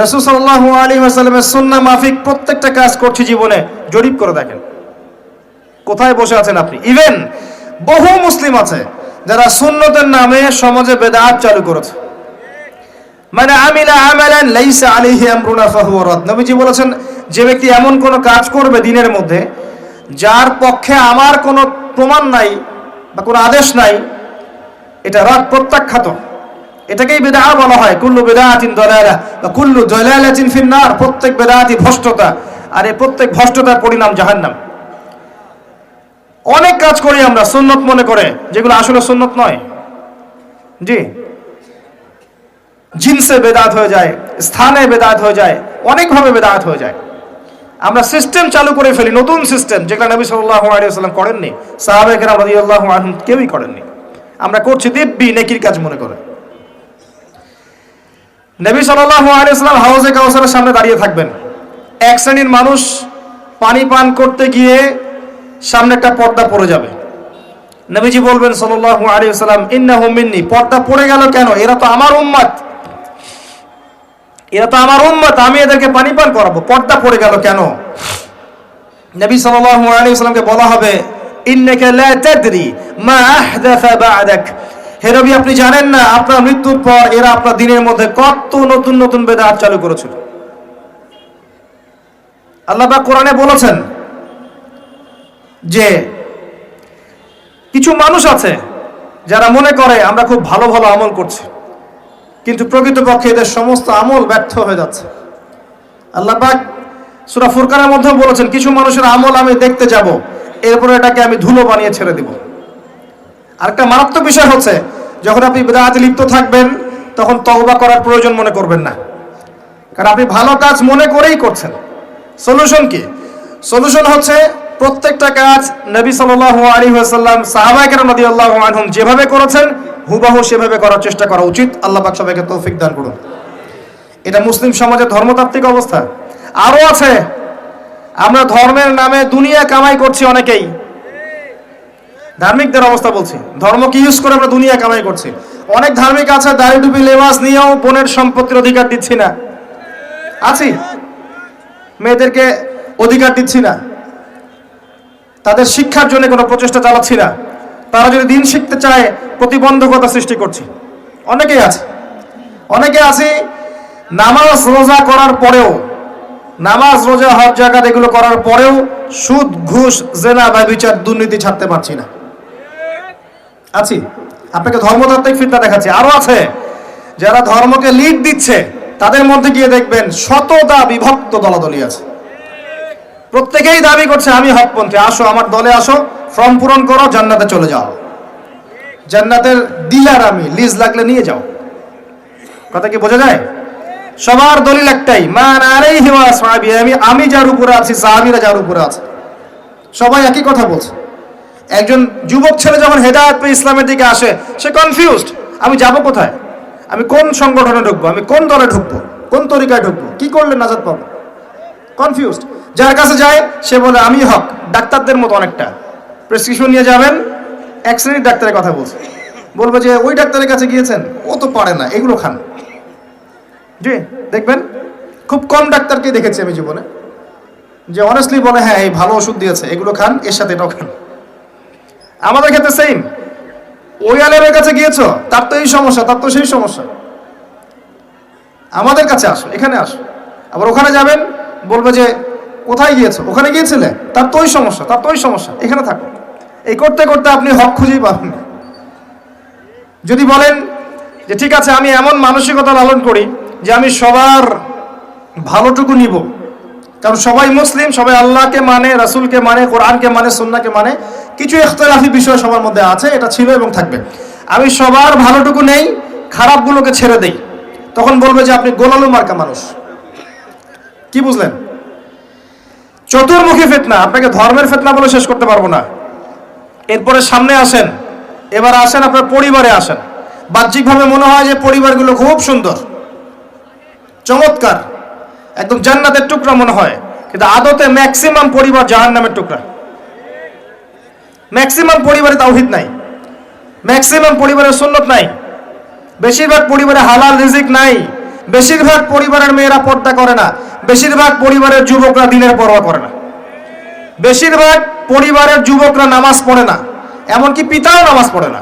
রাসূল সাল্লাল্লাহু আলাইহি ওয়াসাল্লামের সুন্নাহ মাফিক প্রত্যেকটা কাজ করছে জীবনে, জরিপ করে দেখেন। কোথায় বসে আছেন আপনি? ইভেন বহু মুসলিম আছে যারা সুন্নতের নামে সমাজে বেদাত চালু করেছে। মানে আমিলা আমালান লাইসা আলাইহি আমরুনা ফাহুয়া রাদ। নবীজি বলেছেন, যে ব্যক্তি এমন কোন কাজ করবে দিনের মধ্যে যার পক্ষে আমার কোনো প্রমাণ নাই বা কোনো আদেশ নাই, এটা রাদ, প্রত্যাখ্যাত। এটাকেই বিদআত বলা হয়। কুল্লু বিদআতিন দালালা বা কুল্লু দালালাতিন ফিন্নার। প্রত্যেক বিদআতই ভ্রষ্টতা, আর এই প্রত্যেক ভ্রষ্টতার পরিণাম জাহান্নাম। অনেক কাজ করি আমরা সুন্নত মনে করে, যেগুলো আসলে সুন্নত নয়। জি, জিনসে বেদাত হয়ে যায়, স্থানে বেদাত হয়ে যায়, অনেকভাবে বেদাত হয়ে যায়। আমরা সিস্টেম চালু করে ফেলি, নতুন সিস্টেম, যেগুলো নবী সাল্লাল্লাহু আলাইহি ওয়াসাল্লাম করেননি, সাহাবায়ে কেরাম রাদিয়াল্লাহু আনহুম কেউই করেননি। আমরা করছি দিব্যি নেকির কাজ মনে করে। নবী সাল্লাল্লাহু আলাইহি ওয়াসাল্লাম হাউজে কাউসারের সামনে দাঁড়িয়ে থাকবেন, এক শ্রেণীর মানুষ পানি পান করতে গিয়ে সামনে একটা পর্দা পড়ে যাবে। নবীজি বলবেন সাল্লাল্লাহু আলাইহি ওয়াসাল্লাম, ইন্নাহুম মিন্নি। পর্দা পড়ে গেল কেন? এরা তো আমার উম্মত, আমি এদেরকে পানি পান করাবো, পর্দা পড়ে গেল কেন? নবী সাল্লাল্লাহু আলাইহি ওয়াসাল্লামকে বলা হবে, ইন্নাকা লা তাদরি মা আহদাসা বা'দাক। হে নবী, আপনি জানেন না আপনার মৃত্যুর পর এরা আপনার দিনের মধ্যে কত নতুন নতুন বেদাত চালু করেছিল। আল্লাহ পাক কোরআনে বলেছেন যে কিছু মানুষ আছে যারা মনে করে আমরা খুব ভালো ভালো আমল করছি, কিন্তু প্রকৃতপক্ষে এদের সমস্ত আমল ব্যর্থ হয়ে যাচ্ছে। আল্লাহ পাক সূরা ফুরকানের মধ্যে বলেছেন, কিছু মানুষের আমল আমি দেখতে যাব, এরপর এটাকে আমি ধুলো বানিয়ে ছেড়ে দিব। আরেকটা মারাত্মক বিষয় হচ্ছে, যখন আপনি বিদআতে লিপ্ত থাকবেন তখন তওবা করার প্রয়োজন মনে করবেন না, কারণ আপনি ভালো কাজ মনে করেই করছেন। সলিউশন কি? সলিউশন হচ্ছে প্রত্যেকটা কাজ নবী সাল্লাল্লাহু আলাইহি ওয়াসাল্লাম, সাহাবায়ে কেরাম রাদিয়াল্লাহু আনহুম যেভাবে করেছেন হুবহু সেভাবে করার চেষ্টা করা উচিত। আল্লাহ পাক সবাইকে তৌফিক দান করুন। এটা মুসলিম সমাজের ধর্মতাত্ত্বিক অবস্থা। আরো আছে, আমরা ধর্মের নামে দুনিয়া কামাই করছি অনেকেই। ধার্মিকদের অবস্থা বলছি, ধর্মকে ইউজ করে আমরা দুনিয়া কামাই করছি। অনেক ধার্মিক আছে দাড়ি টুপি লেবাস নিয়েও বোনের সম্পত্তির অধিকার দিচ্ছি না, আছি, মেয়েদেরকে অধিকার দিচ্ছি না, তাদের শিক্ষার জন্য কোনো প্রচেষ্টা চালাচ্ছি না, তারা যদি দিন শিখতে চায় প্রতিবন্ধকতা সৃষ্টি করছি। অনেকেই আছে, অনেকে আছে নামাজ রোজা করার পরেও, নামাজ রোজা হজ জাকাত এগুলো করার পরেও সুদ, ঘুষ, জেনা, ব্যভিচার, দুর্নীতি ছাড়তে পারছি না। আছি, আপনাকে ধর্মতাত্ত্বিক ফিতনা দেখাচ্ছি। আরো আছে যারা ধর্মকে লিড দিচ্ছে, তাদের মধ্যে গিয়ে দেখবেন শতটা বিভক্ত দলাদলি আছে। প্রত্যেকেই দাবি করছে আমি হকপন্থী, আসো আমার দলে আসো, ফর্ম পূরণ করো, জান্নাতে চলে যাও, জান্নাতের ডিলার আমি, লিজ লাগলে নিয়ে যাও। কথা কি বোঝা যায়? সবার দলিল একটাই, মান আলাইহি ওয়া আসহাবি, আমি যার উপরে আছি, সাহাবীরা যার উপরে আছে, সবাই একই কথা বলছে। একজন যুবক ছেলে যখন হেদায়েত পেয়ে ইসলামের দিকে আসে, সে কনফিউজড, আমি যাব কোথায়, আমি কোন সংগঠনে ঢুকবো, আমি কোন দলে ঢুকবো, কোন তরিকায় ঢুকবো, কি করলে নাজাত পাবো, কনফিউজড। যার কাছে যায় সে বলে আমি হক। ডাক্তারদের মতো অনেকটা, প্রেসক্রিপশন নিয়ে যাবেন, এক শ্রেণীর ডাক্তারের কথা বলছে, বলবে যে ওই ডাক্তারের কাছে গিয়েছেন, ও তো পারে না, এগুলো খান। জি, দেখবেন খুব কম ডাক্তারকে দেখেছি আমি জীবনে যে অনেস্টলি বলে হ্যাঁ এই ভালো ওষুধ দিয়েছে, এগুলো খান, এর সাথে এটাও খান। আমাদের ক্ষেত্রে সেম, ওই আলেমের কাছে গিয়েছো, তার তো এই সমস্যা, তার তো সেই সমস্যা, আমাদের কাছে আসো, এখানে আসো। আবার ওখানে যাবেন, বলবে যে কোথায় গিয়েছো, ওখানে গিয়েছিলে, তার তো ওই সমস্যা, তার তো ওই সমস্যা, এখানে থাকো। এই করতে করতে আপনি হক খুঁজেই পাবেন। যদি বলেন যে ঠিক আছে আমি এমন মানসিকতা লালন করি যে আমি সবার ভালোটুকু নিব, কারণ সবাই মুসলিম, সবাই আল্লাহকে মানে, রাসূলকে মানে, কোরআনকে মানে, সুন্নাহকে মানে, কিছু ইখতিলাফি বিষয় সবার মধ্যে আছে, এটা ছিল এবং থাকবে, আমি সবার ভালোটুকু নেই, খারাপগুলোকে ছেড়ে দেই, তখন বলবে যে আপনি গোলালু মার্কা মানুষ। কি বুঝলেন? চতুর্মুখী ফিতনা, আপনাকে ধর্মের ফিতনা বলে শেষ করতে পারবো না। এরপরে সামনে আসেন, এবার আসেন আপনার পরিবারে আসেন। বাহ্যিকভাবে মনে হয় যে পরিবারগুলো খুব সুন্দর, চমৎকার, একদম জান্নাতের টুকরা মনে হয়, কিন্তু আদতে ম্যাক্সিমাম পরিবার জাহান্নামের টুকরা। ম্যাক্সিমাম পরিবারে তাওহীদ নাই, ম্যাক্সিমাম পরিবারের সুন্নত নাই, বেশিরভাগ পরিবারে হালাল রিজিক নাই, বেশিরভাগ পরিবারের মেয়েরা পর্দা করে না, বেশিরভাগ পরিবারের যুবকরা দিনের পরোয়া করে না, বেশিরভাগ পরিবারের যুবকরা নামাজ পড়ে না, এমনকি পিতাও নামাজ পড়ে না,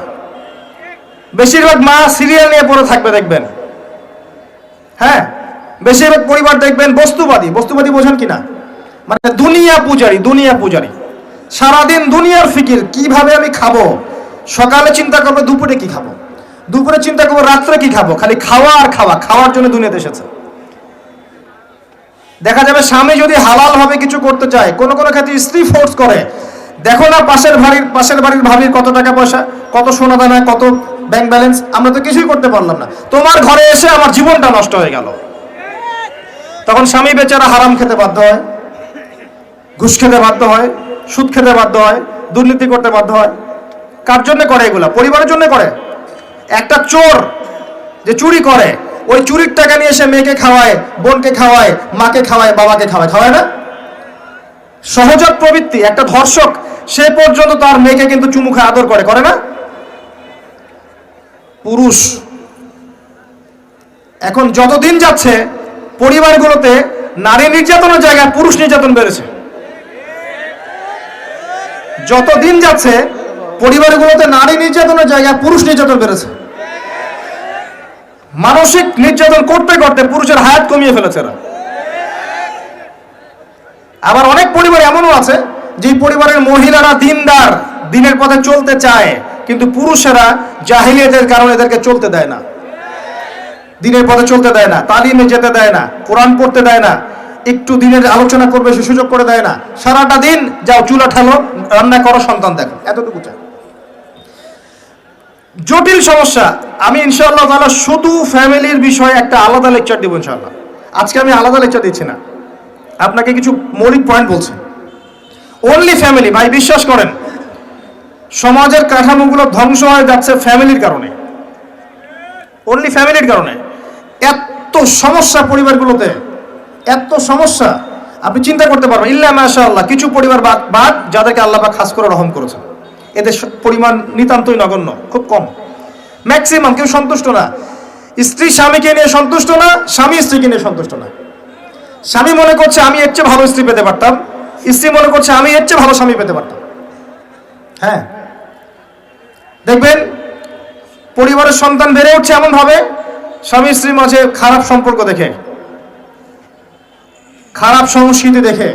বেশিরভাগ মা সিরিয়াল নিয়ে পড়ে থাকবে দেখবেন। হ্যাঁ, বেশিরভাগ পরিবার দেখবেন বস্তুবাদী। বস্তুবাদী বোঝেন কিনা? মানে দুনিয়া পূজারী, দুনিয়া পূজারী, সারাদিন দুনিয়ার ফিকির, কিভাবে আমি খাবো, সকালে চিন্তা করবে দুপুরে কি খাবো, দুপুরে চিন্তা করবো রাত্রে কি খাবো, খালি খাওয়া আর খাওয়া, খাওয়ার জন্য দুনিয়াতে এসেছে। দেখা যাবে স্বামী যদি হালাল ভাবে কিছু করতে চায়, কোনো কোনো ক্ষেত্রে স্ত্রী ফোর্স করে, দেখো না পাশের বাড়ির ভাবির কত টাকা পয়সা, কত সোনা দানা, কত ব্যাংক ব্যালেন্স, আমরা তো কিছুই করতে পারলাম না, তোমার ঘরে এসে আমার জীবনটা নষ্ট হয়ে গেল। তখন স্বামী বেচারা হারাম খেতে বাধ্য হয়, ঘুষ খেতে বাধ্য হয়, সুদ খেতে বাধ্য হয়, দুর্নীতি করতে বাধ্য হয়। কার জন্য করে এগুলা? পরিবারের জন্য করে। একটা চোর যে চুরি করে, ওই চুরির টাকা নিয়ে এসে মেয়েকে খাওয়ায়, বোনকে খাওয়ায়, মাকে খাওয়ায়, বাবাকে খাওয়ায়, খাওয়ায় না? সহজাত প্রবৃত্তি। একটা ধর্ষক সে পর্যন্ত তার মেয়েকে কিন্তু চুমু খায়, আদর করে, করে না? পুরুষ এখন যতদিন যাচ্ছে পরিবারগুলোতে নারী নির্যাতনের জায়গায় পুরুষ নির্যাতন বেড়েছে। যতদিন যাচ্ছে পরিবারগুলোতে নারী নির্যাতনের জায়গায় পুরুষ নির্যাতন বেড়েছে। মানসিক নির্যাতন করতে করতে পুরুষের হায়াত কমিয়ে ফেলেছে এরা। আবার অনেক পরিবার এমনও আছে যে পরিবারের মহিলারা দিনদার, দিনের পথে চলতে চায়, কিন্তু পুরুষেরা জাহিলিয়াতের কারণে এদেরকে চলতে দেয় না, দিনের পথে চলতে দেয় না, তালিমে যেতে দেয় না, কোরআন পড়তে দেয় না, একটু দিনের আলোচনা করবে সে সুযোগ করে দেয় না। সারাটা দিন যাও চুলা ঠালো, রান্না করো, সন্তান দেখো, এতটুকু চায়। জটিল সমস্যা। আমি ইনশাআল্লাহ তাআলা শুধু ফ্যামিলির বিষয়ে একটা আলাদা লেকচার দিব ইনশাআল্লাহ। আজকে আমি আলাদা লেকচার দিচ্ছি না, আপনাকে কিছু মৌলিক পয়েন্ট বলছি। অনলি ফ্যামিলি, ভাই বিশ্বাস করেন সমাজের কাঠামোগুলো ধ্বংস হয়ে যাচ্ছে ফ্যামিলির কারণে, অনলি ফ্যামিলির কারণে। এত সমস্যা পরিবারগুলোতে, এত সমস্যা আপনি চিন্তা করতে পারবেন। ইল্লা মাশাআল্লাহ, কিছু পরিবার বাদ যাদেরকে আল্লাহ পাক খাস করে রহম করেছেন, এদের পরিমাণ নিতান্তই নগণ্য, খুব কম। ম্যাক্সিমাম কেউ সন্তুষ্ট না। স্ত্রী স্বামীকে নিয়ে সন্তুষ্ট না, স্বামী স্ত্রীকে নিয়ে সন্তুষ্ট না। স্বামী মনে করছে আমি এর চেয়ে ভালো স্ত্রী পেতে পারতাম, স্ত্রী মনে করছে আমি এর চেয়ে ভালো স্বামী পেতে পারতাম। হ্যাঁ, দেখবেন পরিবারের সন্তান বেড়ে উঠছে এমন ভাবে, স্বামী স্ত্রীর মাঝে খারাপ সম্পর্ক দেখে, খারাপ সংস্কৃতি দেখে,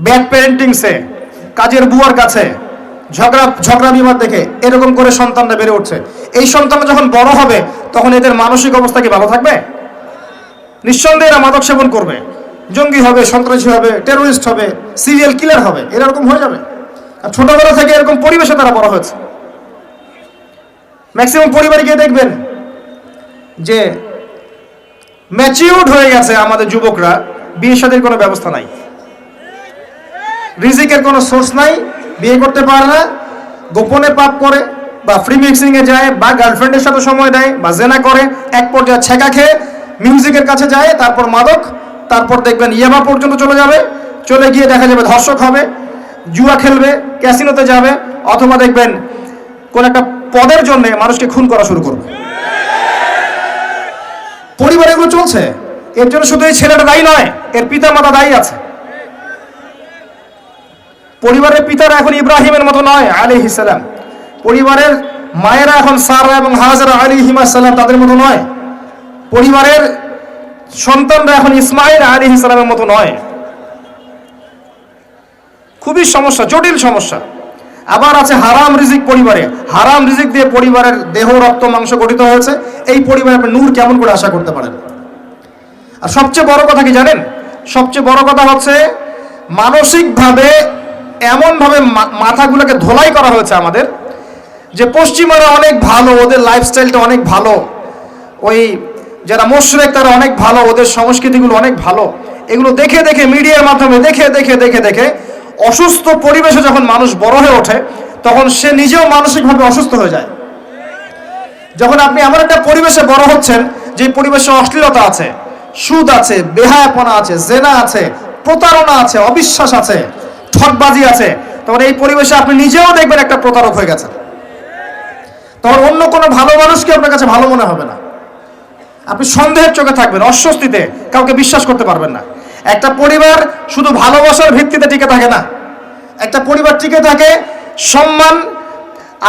ব্যাড প্যারেন্টিংসে, কাজের বুয়ার কাছে, ঝগড়া বিবাদ দেখে এরকম করে সন্তানরা বেড়ে উঠছে। এই সন্তানরা যখন বড় হবে তখন এদের মানসিক অবস্থা কি ভালো থাকবে? নিঃসন্দেহে এরা মাদক সেবন করবে, জঙ্গি হবে, সন্ত্রাসী হবে, টেরোরিস্ট হবে, সিরিয়াল কিলার হবে, এরকম হয়ে যাবে। আর ছোটবেলা থেকে এরকম পরিবেশে তারা বড় হয়েছে। ম্যাক্সিমাম পরিবারে গিয়ে দেখবেন যে ম্যাচিউরড হয়ে গেছে আমাদের যুবকরা, বিয়ে শাদীর কোনো ব্যবস্থা নাই, রিজিকের কোনো সোর্স নাই, বিয়ে করতে পারে না, গোপনে পাপ করে বা ফ্রি মিক্সিং এ যায় বা গার্লফ্রেন্ডের সাথে সময় দেয় বা জেনা করে, এক পর্যায়ে ছেঁকা খেয়ে মিউজিকের কাছে যায়, তারপর মাদক, তারপর দেখবেন ইয়াবা পর্যন্ত চলে যাবে, চলে গিয়ে দেখা যাবে ধর্ষক হবে, জুয়া খেলবে, ক্যাসিনোতে যাবে, অথবা দেখবেন কোন একটা পদের জন্য মানুষকে খুন করা শুরু করবে। পরিবারে এগুলো চলছে। এর জন্য শুধু এই ছেলেটা দায়ী নয়, এর পিতা মাতা দায়ী আছে। পরিবারের পিতারা এখন ইব্রাহিমের মতো নয় আলাইহিস সালাম, পরিবারের মায়েরা এখন সারা এবং হাজরা আলাইহিমা সালাম তাদের মতো নয়, পরিবারের সন্তানরা এখন ইসমাইল আলাইহিস সালামের মতো নয়। খুবই সমস্যা, জটিল সমস্যা। আবার আছে হারাম রিজিক পরিবারে, হারাম রিজিক দিয়ে পরিবারের দেহ রক্ত মাংস গঠিত হয়েছে, এই পরিবারে আপনি নূর কেমন করে আশা করতে পারেন? আর সবচেয়ে বড় কথা কি জানেন? সবচেয়ে বড় কথা হচ্ছে মানসিকভাবে এমনভাবে মাথাগুলোকে ধোলাই করা হয়েছে আমাদের, যে পশ্চিমারা অনেক ভালো, ওদের লাইফস্টাইলটা অনেক ভালো, ওই যারা মুশরিক তারা অনেক ভালো, ওদের সংস্কৃতিগুলো অনেক ভালো, এগুলো দেখে দেখে মিডিয়ার মাধ্যমে দেখে দেখে দেখে দেখে অসুস্থ পরিবেশে যখন মানুষ বড় হয়ে ওঠে তখন সে নিজেও মানসিকভাবে অসুস্থ হয়ে যায়। যখন আপনি এমন একটা পরিবেশে বড় হচ্ছেন যে পরিবেশে অশ্লীলতা আছে, সুদ আছে, বেহায়াপনা আছে, জেনা আছে, প্রতারণা আছে, অবিশ্বাস আছে, ঠকবাজি আছে, তখন এই পরিবেশে আপনি নিজেও দেখবেন একটা প্রতারক হয়ে গেছেন। তখন অন্য কোনো ভালো মানুষকে আপনার কাছে ভালো মনে হবে না, আপনি সন্দেহের চোখে থাকবেন, অস্বস্তিতে, কাউকে বিশ্বাস করতে পারবেন না। একটা পরিবার শুধু ভালোবাসার ভিত্তিতে টিকে থাকে না, একটা পরিবার টিকে থাকে সম্মান,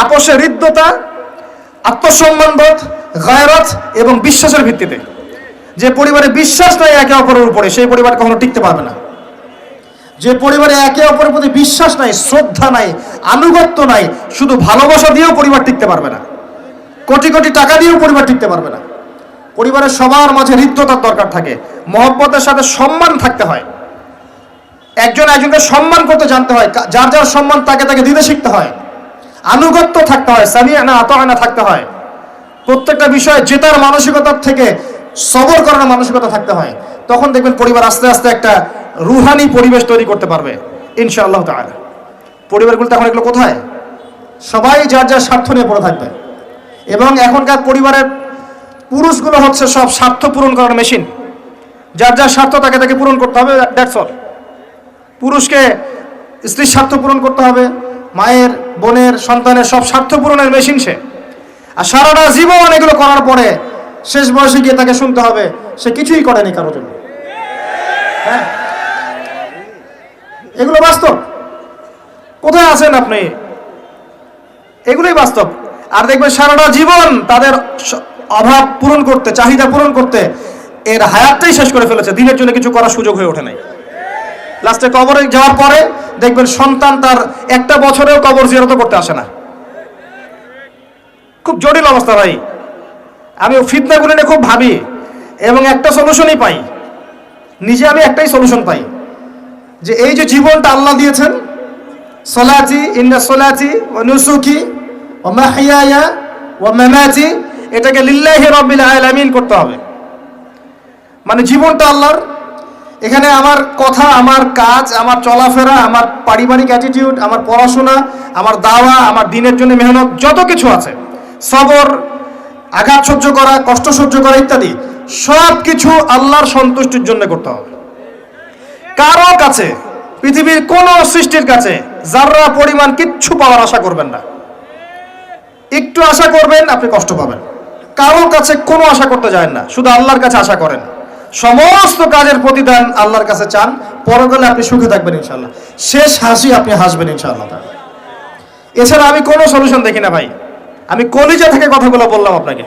আপোষে হৃদ্যতা, আত্মসম্মানবোধ, গায়রত এবং বিশ্বাসের ভিত্তিতে। যে পরিবারে বিশ্বাস নাই একে অপরের উপরে, সেই পরিবার কখনো টিকতে পারবে না। যে পরিবারে একে অপরের প্রতি বিশ্বাস নাই, শ্রদ্ধা নাই, আনুগত্য নাই, শুধু ভালোবাসা দিয়েও পরিবার টিকতে পারবে না, কোটি কোটি টাকা দিয়েও পরিবার টিকতে পারবে না। পরিবারের সবার মাঝে হৃদ্যতার দরকার থাকে, মহব্বতের সাথে সম্মান থাকতে হয়, একজন একজনকে সম্মান করতে জানতে হয়, যার যার সম্মান তাকে তাকে দিতে শিখতে হয়, আনুগত্য থাকতে হয়, সামিআনা আতাআনা থাকতে হয়, প্রত্যেকটা বিষয়ে জেতার মানসিকতার থেকে সবর করার মানসিকতা থাকতে হয়। তখন দেখবেন পরিবার আস্তে আস্তে একটা রুহানি পরিবেশ তৈরি করতে পারবে ইনশাআল্লাহ তাআলা। পরিবারগুলো এখন এগুলো কোথায়? সবাই যার যার স্বার্থ নিয়ে পড়ে থাকবে। এবং এখনকার পরিবারের পুরুষগুলো হচ্ছে সব স্বার্থ পূরণ করার মেশিন, যার যার স্বার্থ তাকে তাকে পূরণ করতে হবে, দ্যাটস অল। পুরুষকে স্ত্রীর স্বার্থ পূরণ করতে হবে, মায়ের, বোনের, সন্তানের সব স্বার্থ পূরণের মেশিন সে। আর সারাটা জীবন এগুলো করার পরে শেষ বয়সে গিয়ে তাকে শুনতে হবে সে কিছুই করেনি কারোর জন্য। হ্যাঁ, এগুলো বাস্তব। কোথায় আছেন আপনি? এগুলোই বাস্তব। আর দেখবেন সারাটা জীবন তাদের অভাব পূরণ করতে, চাহিদা পূরণ করতে এর হায়াতটাই শেষ করে ফেলেছে, দিনের জন্য কিছু করার সুযোগ হয়ে ওঠে নাই। লাস্টে কবরে যাওয়ার পরে দেখবেন সন্তান তার একটা বছরেও কবর জিয়ারত করতে আসে না। খুব জটিল অবস্থা ভাই। আমি ফিতনাগুলো নিয়ে খুব ভাবি এবং একটা সলিউশনই পাই, নিজে আমি একটাই সলিউশন পাই, যে এই যে জীবনটা আল্লাহ দিয়েছেন, সলাতি ইন্না সলাতি ওয়া নুসুকি ওয়া মাহইয়ায়া ওয়া মামাতি, এটাকে লিল্লাহি রাব্বিল আলামিন করতে হবে। মানে জীবনটা আল্লাহর, এখানে আমার কথা, আমার কাজ, আমার চলাফেরা, আমার পারিবারিক অ্যাটিটিউড, আমার পড়াশোনা, আমার দাওয়া, আমার দিনের জন্য মেহনত, যত কিছু আছে, সবর, আঘাত সহ্য করা, কষ্ট সহ্য করা ইত্যাদি, সব কিছু আল্লাহর সন্তুষ্টির জন্য করতে হবে। কারো কাছে, পৃথিবীর কোন সৃষ্টির কাছে যারা পরিমাণ কিচ্ছু পাওয়ার আশা করবেন না। একটু আশা করবেন আপনি কষ্ট পাবেন। কারো কাছে কোনো আশা করতে যায় না, শুধু আল্লাহর কাছে আশা করেন। সমস্ত কাজের প্রতিদান আল্লাহর কাছে চান, পরকালে আপনি সুখে থাকবেন ইনশাআল্লাহ, শেষ হাসি আপনি হাসবেন ইনশাআল্লাহ। এছাড়া আমি কোনো সলিউশন দেখি না ভাই। আমি কলিজা থেকে কথাগুলো বললাম আপনাকে,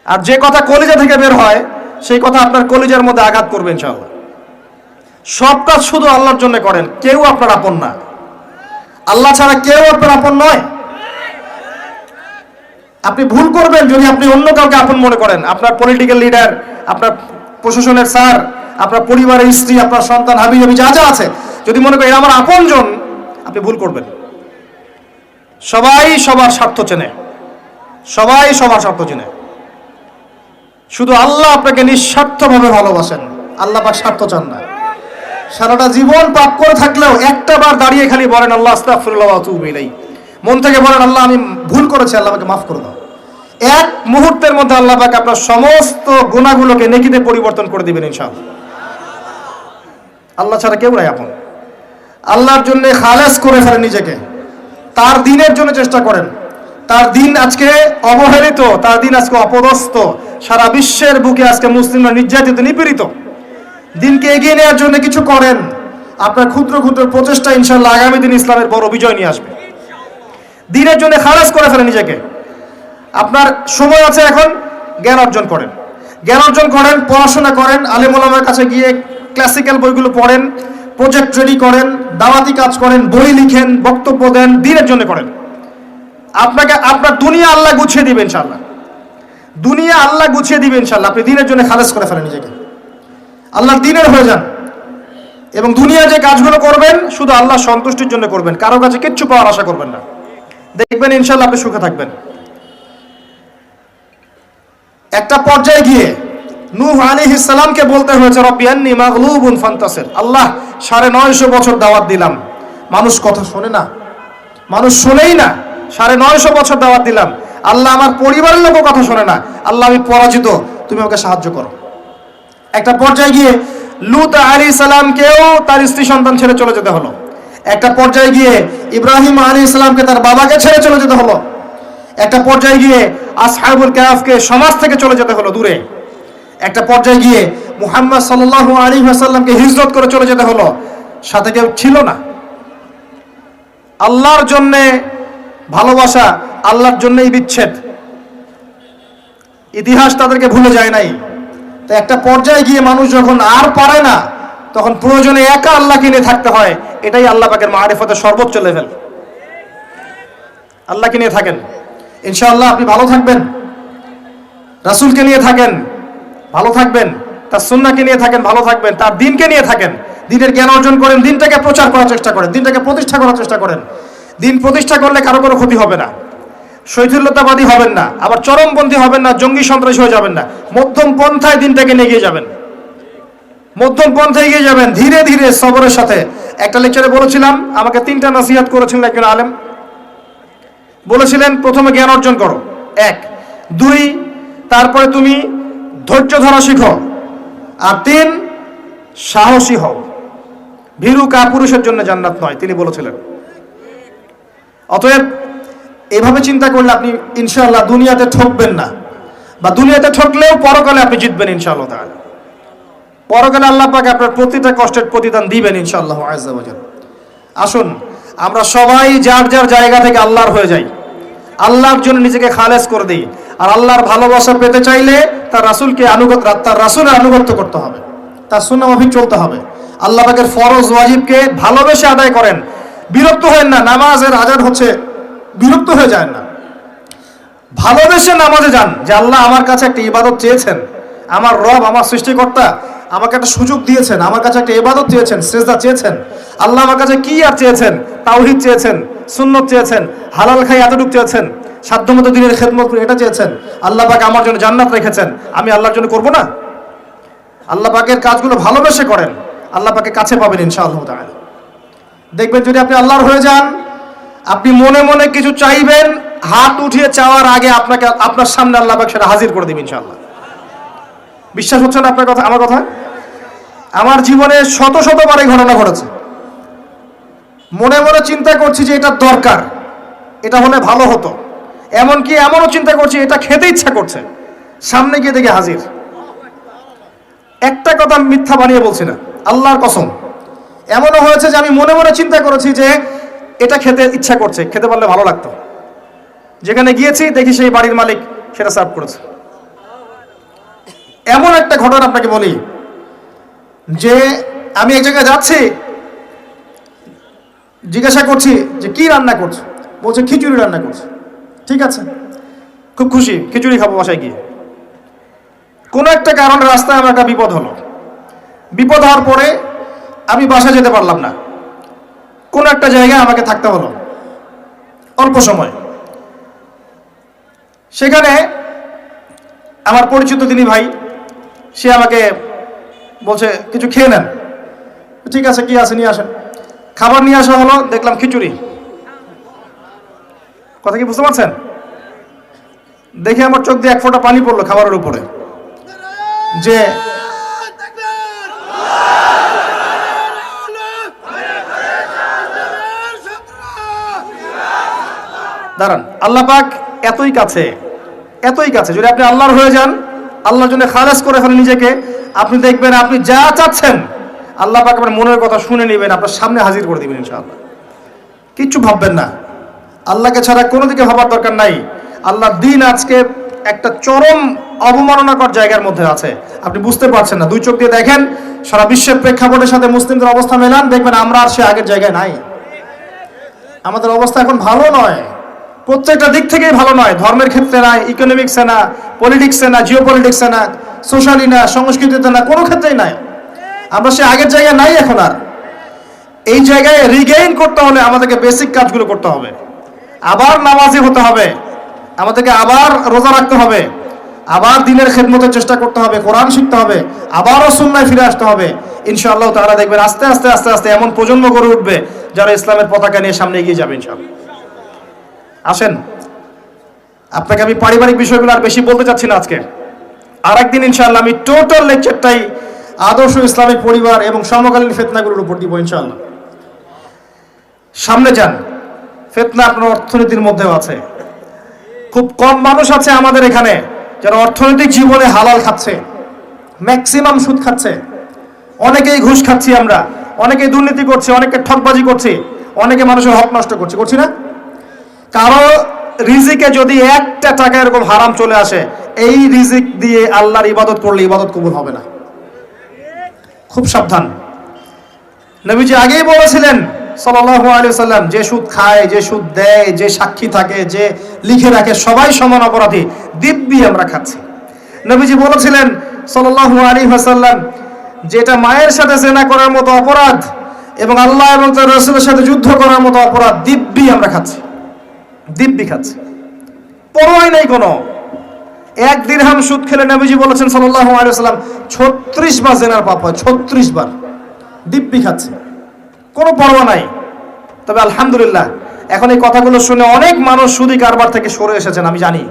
আর যে কথা কলিজা থেকে বের হয় সেই কথা আপনার কলিজার মধ্যে আঘাত করবে ইনশাআল্লাহ। সব কাজ শুধু আল্লাহর জন্য করেন, কেউ আপনার আপন না, আল্লাহ ছাড়া কেউ আপনার আপন নয়। আপনি ভুল করবেন যদি আপনি অন্য কাউকে আপন মনে করেন, আপনার পলিটিক্যাল লিডার, আপনার প্রশাসনের স্যার, আপনার পরিবারের স্ত্রী, আপনার সন্তান, হাবি জাবি যা যা আছে, যদি মনে করেন আমার আপনজন, আপনি ভুল করবেন। সবাই সবার স্বার্থ চেনে, সবাই সবার স্বার্থ চেনে, শুধু আল্লাহ আপনাকে নিঃস্বার্থভাবে ভালোবাসেন, আল্লাহ পাক স্বার্থ চান না। সারাটা জীবন পাপ করে থাকলেও একটা বার দাঁড়িয়ে খালি বলেন আল্লাহ আস্তাগফিরুল্লাহ ওয়া আতুবু ইলাইহি, মন থেকে বলেন আল্লাহ আমি ভুল করেছি, আল্লাহ আমাকে মাফ করে দাও। এক মুহূর্তের মধ্যে আল্লাহ পাক আপনার সমস্ত গুনাহগুলোকে নেকিতে পরিবর্তন করে দিবেন ইনশাআল্লাহ। আল্লাহ ছাড়া কেউ নাই আপন। আল্লাহর জন্য খালেস করে ফেলেন নিজেকে, তার দিনের জন্য চেষ্টা করেন। তার দিন আজকে অবহেলিত, তার দিন আজকে অপদস্থ, সারা বিশ্বের বুকে আজকে মুসলিমরা নির্যাতিত, নিপীড়িত। দিনকে এগিয়ে নেওয়ার জন্য কিছু করেন, আপনার ক্ষুদ্র ক্ষুদ্র প্রচেষ্টা ইনশাআল্লাহ আগামী দিন ইসলামের বড় বিজয় নিয়ে আসবে। দিনের জন্য খালাস করে ফেলেন নিজেকে। আপনার সময় আছে এখন, জ্ঞান অর্জন করেন, জ্ঞান অর্জন করেন, পড়াশোনা করেন, আলেম ওলামার কাছে গিয়ে ক্লাসিক্যাল বইগুলো পড়েন, প্রজেক্ট রেডি করেন, দাওয়াতি কাজ করেন, বই লিখেন, বক্তব্য দেন, দিনের জন্য করেন। আপনাকে আপনার দুনিয়া আল্লাহ গুছিয়ে দিবে ইনশাআল্লাহ, দুনিয়া আল্লাহ গুছিয়ে দিবে ইনশাআল্লাহ। আপনি দিনের জন্য খালাস করে ফেলেন নিজেকে, আল্লাহর দিনের হয়ে যান, এবং দুনিয়া যে কাজগুলো করবেন শুধু আল্লাহ সন্তুষ্টির জন্য করবেন, কারো কাছে কিচ্ছু পাওয়ার আশা করবেন না। দেখবেন ইনশাআল্লাহ আপনি সুখে থাকবেন। একটা পর্যায়ে গিয়ে নূহ আলাইহিস সালামকে বলতে হয়েছে রব্বি আন্নী মাগলুবুন ফান্তাসির, আল্লাহ 950 বছর দাওয়াত দিলাম, মানুষ কথা শোনে না, মানুষ শোনেই না। 950 বছর দাওয়াত দিলাম, আল্লাহ আমার পরিবারের লোকও কথা শোনে না, আল্লাহ আমি পরাজিত, তুমি আমাকে সাহায্য করো। একটা পর্যায়ে গিয়ে লূত আলাইহিস সালামকেও তার স্ত্রী সন্তান ছেড়ে চলে যেতে হলো। একটা পর্যায়ে গিয়ে ইব্রাহিম আলাইহিস সালামকে তার বাবাকে ছেড়ে চলে যেতে হলো। একটা পর্যায়ে গিয়ে আসহাবুল কাহফকে সমাজ থেকে চলে যেতে হলো দূরে। একটা পর্যায়ে গিয়ে মুহাম্মদ সাল্লাল্লাহু আলাইহি ওয়াসাল্লামকে হিজরত করে চলে যেতে হলো, সাথে কেউ ছিল না। আল্লাহর জন্যে ভালোবাসা, আল্লাহর জন্যই বিচ্ছেদ, ইতিহাস তাদেরকে ভুলে যায় নাই। তো একটা পর্যায়ে গিয়ে মানুষ যখন আর পারে না, তখন প্রয়োজনে একা আল্লাহকে নিয়ে থাকতে হয়। এটাই আল্লাহ পাকের মারিফতের সর্বোচ্চ লেভেল। আল্লাহকে নিয়ে থাকেন, ইনশাআল্লাহ আপনি ভালো থাকবেন। রাসূলকে নিয়ে থাকেন, ভালো থাকবেন। তার সুন্নাহকে নিয়ে থাকেন, ভালো থাকবেন। তার দিনকে নিয়ে থাকেন, দিনের জ্ঞান অর্জন করেন, দিনটাকে প্রচার করার চেষ্টা করেন, দিনটাকে প্রতিষ্ঠা করার চেষ্টা করেন। দিন প্রতিষ্ঠা করলে কারো কোনো ক্ষতি হবে না, শৈথিল্যতাবাদী হবেন না, আবার চরমপন্থী হবেন না, জঙ্গি সন্ত্রাসী হয়ে যাবেন না। মধ্যম পন্থায় দিনটাকে নিয়ে গিয়ে যাবেন, মধ্যম পন্থায় এগিয়ে যাবেন, ধীরে ধীরে সবরের সাথে। একটা লেকচারে বলেছিলাম, আমাকে 3টা নসিহত করেছিলেন একজন আলেম। বলেছিলেন প্রথমে জ্ঞান অর্জন করো, 1, 2, তারপরে তুমি ধৈর্য ধরা শিখো, আর 3 সাহসী হও। ভীরু কাপুরুষের জন্য জান্নাত নয়, তিনি বলেছিলেন। অতএব এভাবে চিন্তা করলে আপনি ইনশাআল্লাহ দুনিয়াতে ঠকবেন না, বা দুনিয়াতে ঠকলেও পরকালে আপনি জিতবেন ইনশাআল্লাহ তাআলা। পরকালে আল্লাহ পাক আপনার প্রতিটা কষ্টের প্রতিদান দিবেন ইনশাআল্লাহ আযজা ওয়া জাল। আসুন আমরা সবাই যার যার জায়গা থেকে আল্লাহর হয়ে যাই, আল্লাহর জন্য নিজেকে খালেস করে দিই। আর আল্লাহর ভালোবাসা পেতে চাইলে তার রাসূলকে তার রাসূলের আনুগত্য করতে হবে, তার সুন্নাহ মাফিক চলতে হবে। আল্লাহ পাকের ফরজ ওয়াজিবকে ভালোবেসে আদায় করেন, বিরক্ত হয়েন না। নামাজের আজান হচ্ছে, বিরক্ত হয়ে যায় না, ভালোবেসে নামাজে যান। যে আল্লাহ আমার কাছে একটা ইবাদত চেয়েছেন, আমার রব, আমার সৃষ্টিকর্তা আমাকে একটা সুযোগ দিয়েছেন, আমার কাছে একটা ইবাদত চেয়েছেন, সিজদা চেয়েছেন। আল্লাহ আমার কাছে কি আর চেয়েছেন? তাওহীদ চেয়েছেন, সুন্নত চেয়েছেন, হালাল খাই এতটুকু চেয়েছেন, সাধ্যমতো দিনের খেদমত করে এটা চেয়েছেন। আল্লাহ পাক আমার জন্য জান্নাত রেখেছেন, আমি আল্লাহর জন্য করব না? আল্লাহ পাকের কাজগুলো ভালোবেসে করেন, আল্লাহ পাকে কাছে পাবেন ইনশাআল্লাহ তাআলা। দেখবেন যদি আপনি আল্লাহর হয়ে যান, আপনি মনে মনে কিছু চাইবেন, হাত উঠিয়ে চাওয়ার আগে আপনাকে আপনার সামনে আল্লাহ পাক সেটা হাজির করে দিবেন ইনশাআল্লাহ। বিশ্বাস হচ্ছে না আপনার কথা, আমার কথা? আমার জীবনে শত শতবার এই ঘটনা ঘটেছে। মনে মনে চিন্তা করছি যে এটা দরকার, এটা হলে ভালো হতো, এমনকি এমনও চিন্তা করছি এটা খেতে ইচ্ছা করছে, সামনে গিয়ে দেখে হাজির। একটা কথা মিথ্যা বানিয়ে বলছি না, আল্লাহর কসম। এমনও হয়েছে যে আমি মনে মনে চিন্তা করেছি যে এটা খেতে ইচ্ছা করছে, খেতে পারলে ভালো লাগতো। যেখানে গিয়েছি দেখি সেই বাড়ির মালিক সেটা সার্ভ করেছে। এমন একটা ঘটনা আপনাকে বলি যে আমি এক জায়গায় যাচ্ছি, জিজ্ঞাসা করছি যে কি রান্না করছো, বলছে খিচুড়ি রান্না করছে। ঠিক আছে, খুব খুশি, খিচুড়ি খাবো বাসায় গিয়ে। কোনো একটা কারণে রাস্তায় আমার একটা বিপদ হলো। বিপদ হওয়ার পরে আমি বাসায় যেতে পারলাম না, কোনো একটা জায়গায় আমাকে থাকতে হলো অল্প সময়। সেখানে আমার পরিচিত তিনি ভাই, সে আমাকে বলছে কিছু খেয়ে নেন। ঠিক আছে, কি আছে নিয়ে আসেন। খাবার নিয়ে আসা হলো, দেখলাম খিচুড়ি। কথা কি বুঝতে পারছেন? দেখে আমার চোখ দিয়ে এক ফোঁটা পানি পড়লো খাবারের উপরে, যে দাঁড়ান, আল্লাহ পাক এতই কাছে, এতই কাছে। যদি আপনি আল্লাহর হয়ে যান, আল্লাহর জন্য খালেস করে ফেলেন নিজেকে, আপনি দেখবেন আপনি যা চাচ্ছেন আল্লাহ পাক আপনার মনের কথা শুনে নেবেন, আপনার সামনে হাজির করে দিবেন ইনশাআল্লাহ। কিচ্ছু ভাববেন না, আল্লাহকে ছাড়া কোনো দিকে ভাবার দরকার নাই। আল্লাহর দিন আজকে একটা চরম অবমাননাকর জায়গার মধ্যে আছে, আপনি বুঝতে পারছেন না। দুই চোখ দিয়ে দেখেন, সারা বিশ্বের প্রেক্ষাপটের সাথে মুসলিমদের অবস্থা মেলান, দেখবেন আমরা আর সে আগের জায়গায় নাই। আমাদের অবস্থা এখন ভালো নয়, প্রত্যেকটা দিক থেকেই ভালো নয়। ধর্মের ক্ষেত্রে না, ইকোনমিক্সে না, পলিটিক্সে না, জিও পলিটিক্সে না, সোশ্যালি না, সংস্কৃতিতে না, কোনো ক্ষেত্রেই নাই। আমরা সে আগের জায়গায় নাই এখন আর। এই জায়গায় রিগেইন করতে হলে আমাদেরকে বেসিক কাজগুলো করতে হবে। আবার নামাজি হতে হবে, আমাদেরকে আবার রোজা রাখতে হবে, আবার দিনের খেদমতের চেষ্টা করতে হবে, কোরআন শিখতে হবে, আবারও সুন্নায় ফিরে আসতে হবে। ইনশাআল্লাহ তাআলা দেখবেন আস্তে আস্তে আস্তে আস্তে এমন প্রজন্ম গড়ে উঠবে যারা ইসলামের পতাকা নিয়ে সামনে এগিয়ে যাবে ইনশাআল্লাহ। আসেন, আপনাকে আমি পারিবারিক বিষয়গুলো আর বেশি বলতে চাচ্ছি না আজকে। আর একদিন ইনশাআল্লাহ আমি টোটাল লেকচারটাই আদর্শ ইসলামিক পরিবার এবং সমকালীন ফিতনাগুলোর উপর দিব ইনশাআল্লাহ। সামনে যান, ফিতনা আপনার অর্থনীতির মধ্যেও আছে। খুব কম মানুষ আছে আমাদের এখানে যারা অর্থনৈতিক জীবনে হালাল খাচ্ছে, ম্যাক্সিমাম সুদ খাচ্ছে। অনেকেই ঘুষ খাচ্ছি আমরা, অনেকেই দুর্নীতি করছে, অনেকে ঠকবাজি করছি, অনেকে মানুষের হক নষ্ট করছে, করছি না? কারো রিজিকে যদি একটা টাকা এরকম হারাম চলে আসে, এই রিজিক দিয়ে আল্লাহর ইবাদত করলে ইবাদত কবুল হবে না। খুব সাবধান। নবীজি আগেই বলেছিলেন সাল্লাল্লাহু আলাইহি ওয়াসাল্লাম, যে সুদ খায়, যে সুদ দেয়, যে সাক্ষী থাকে, যে লিখে রাখে, সবাই সমান অপরাধী। দিব্যি আমরা খাচ্ছি। নবীজি বলেছিলেন সাল্লাল্লাহু আলাইহি ওয়াসাল্লাম, যেটা মায়ের সাথে জেনা করার মতো অপরাধ এবং আল্লাহ এবং তার রাসূলের সাথে যুদ্ধ করার মতো অপরাধ, দিব্যি আমরা খাচ্ছি, দিব্যি খাচ্ছি, পরোয়াই নাই কোনো। এক দিরহাম সুদ খেলে নবীজি বলেছেন সাল্লাল্লাহু আলাইহি ওয়াসাল্লাম 36 বার জেনার পাপ হয়, 36 বার। দিব্যি খাচ্ছে, কোনো পরোয়া নাই। তবে আলহামদুলিল্লাহ এখন এই কথাগুলো শুনে অনেক মানুষ সুদি কারবার থেকে সরে এসেছেন, আমি জানি।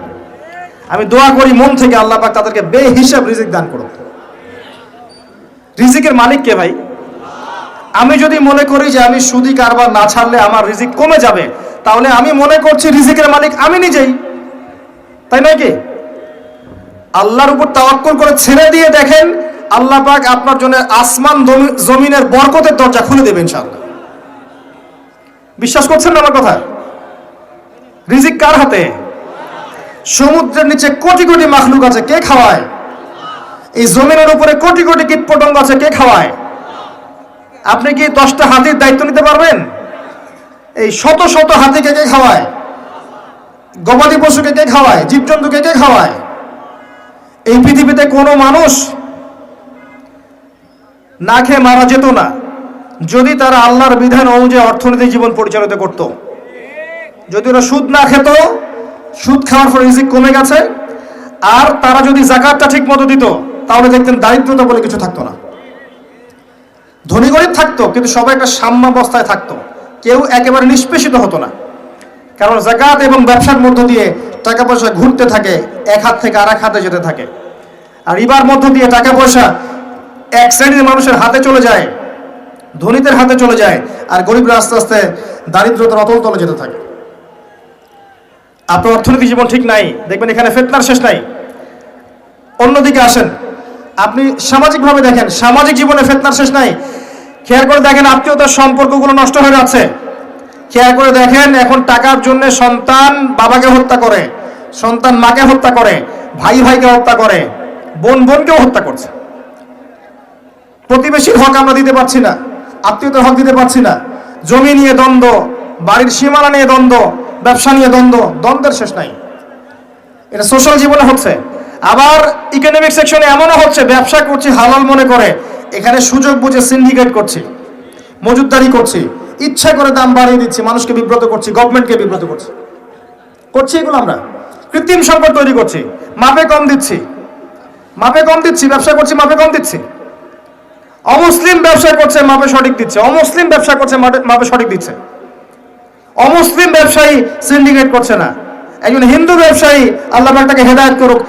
আমি দোয়া করি মন থেকে আল্লাহ পাক তাদেরকে বেহিসাব রিজিক দান করুন। রিজিকের মালিক কে ভাই? আমি যদি মনে করি যে আমি সুদি কারবার না ছাড়লে আমার রিজিক কমে যাবে, তাহলে আমি মনে করছি রিজিকের মালিক আমি নিজেই, তাই নয় কি? আল্লাহর উপর তাওয়াক্কুল করে ছেড়ে দিয়ে দেখেন, আল্লাহ পাক আপনার জন্য আসমান জমিনের বরকতের দরজা খুলে দেবেন ইনশাআল্লাহ। বিশ্বাস করছেন না আমার কথা? রিজিক কার হাতে? সমুদ্রের নিচে কোটি কোটি মাখলুক আছে, কে খাওয়ায়? এই জমিনের উপরে কোটি কোটি কীটপতঙ্গ আছে, কে খাওয়ায়? আপনি কি 10টা হাতির দায়িত্ব নিতে পারবেন? এই শত শত হাতিকে কে খাওয়ায়? গবাদি পশুকে কে খাওয়ায়? জীবজন্তুকে কে খাওয়ায়? এই পৃথিবীতে কোনো মানুষ না খেয়ে মারা যেত না যদি তারা আল্লাহর বিধান অনুযায়ী অর্থনৈতিক জীবন পরিচালিত করত। যদি ওরা সুদ না খেত, সুদ খাওয়ার ফলে রিজিক কমে গেছে, আর তারা যদি যাকাতটা ঠিক মতো দিত, তাহলে দেখতেন দারিদ্রতা বলে কিছু থাকতো না। ধনী গরিব থাকতো, কিন্তু সবাই একটা সাম্যাবস্থায় থাকতো, কেউ একেবারে নিষ্পেষিত হতো না। কারণ যাকাত এবং ব্যবসার মধ্য দিয়ে টাকা পয়সা ঘুরতে থাকে, এক হাত থেকে আরেক হাতে যেতে থাকে। আর রিবার মধ্য দিয়ে টাকা পয়সা এক শ্রেণীর মানুষের হাতে চলে যায়, ধনীদের হাতে চলে যায়, আর গরিবরা আস্তে আস্তে দারিদ্রতার অতল তলে যেতে থাকে। আপনার অর্থনৈতিক জীবন ঠিক নাই, দেখবেন এখানে ফিতনার শেষ নাই। অন্যদিকে আসেন, আপনি সামাজিকভাবে দেখেন, সামাজিক জীবনে ফিতনার শেষ নাই। খেয়াল করে দেখেন, আত্মীয়তার সম্পর্কগুলো নষ্ট হয়ে যাচ্ছে। খেয়াল করে দেখেন, এখন টাকার জন্য সন্তান বাবাকে হত্যা করে, সন্তান মাকে হত্যা করে, ভাই ভাইকে হত্যা করে, বোন বোনকেও হত্যা করছে। প্রতিবেশীর হক আমরা দিতে পারছি না, আত্মীয়তার হক দিতে পারছি না, জমি নিয়ে দ্বন্দ্ব, বাড়ির সীমানা নিয়ে দ্বন্দ্ব, ব্যবসা নিয়ে দ্বন্দ্ব, দ্বন্দ্বের শেষ নাই। এটা সোশ্যাল জীবনে হচ্ছে। আবার ইকোনমিক সেকশনে এমনও হচ্ছে, ব্যবসা করছি হালাল মনে করে, এখানে সুযোগ বুঝে সিন্ডিকেট করছি, মজুদদারি করছি, ইচ্ছা করে দাম বাড়িয়ে দিচ্ছি, মানুষকে বিব্রত করছি, গভর্নমেন্টকে বিব্রত করছি, এগুলো আমরা কৃত্রিম সংকট তৈরি করছি, মাপে কম দিচ্ছি, ব্যবসা করছি মাপে কম দিচ্ছি। অমুসলিম ব্যবসা করছে, মাপে সঠিক দিচ্ছে, অমুসলিম ব্যবসা করছে, মাপে সঠিক দিচ্ছে। অমুসলিম ব্যবসায়ী সিন্ডিকেট করছে না, একজন হিন্দু ব্যবসায়ী, আল্লাহ পাক তাকে হেদায়েত করুক,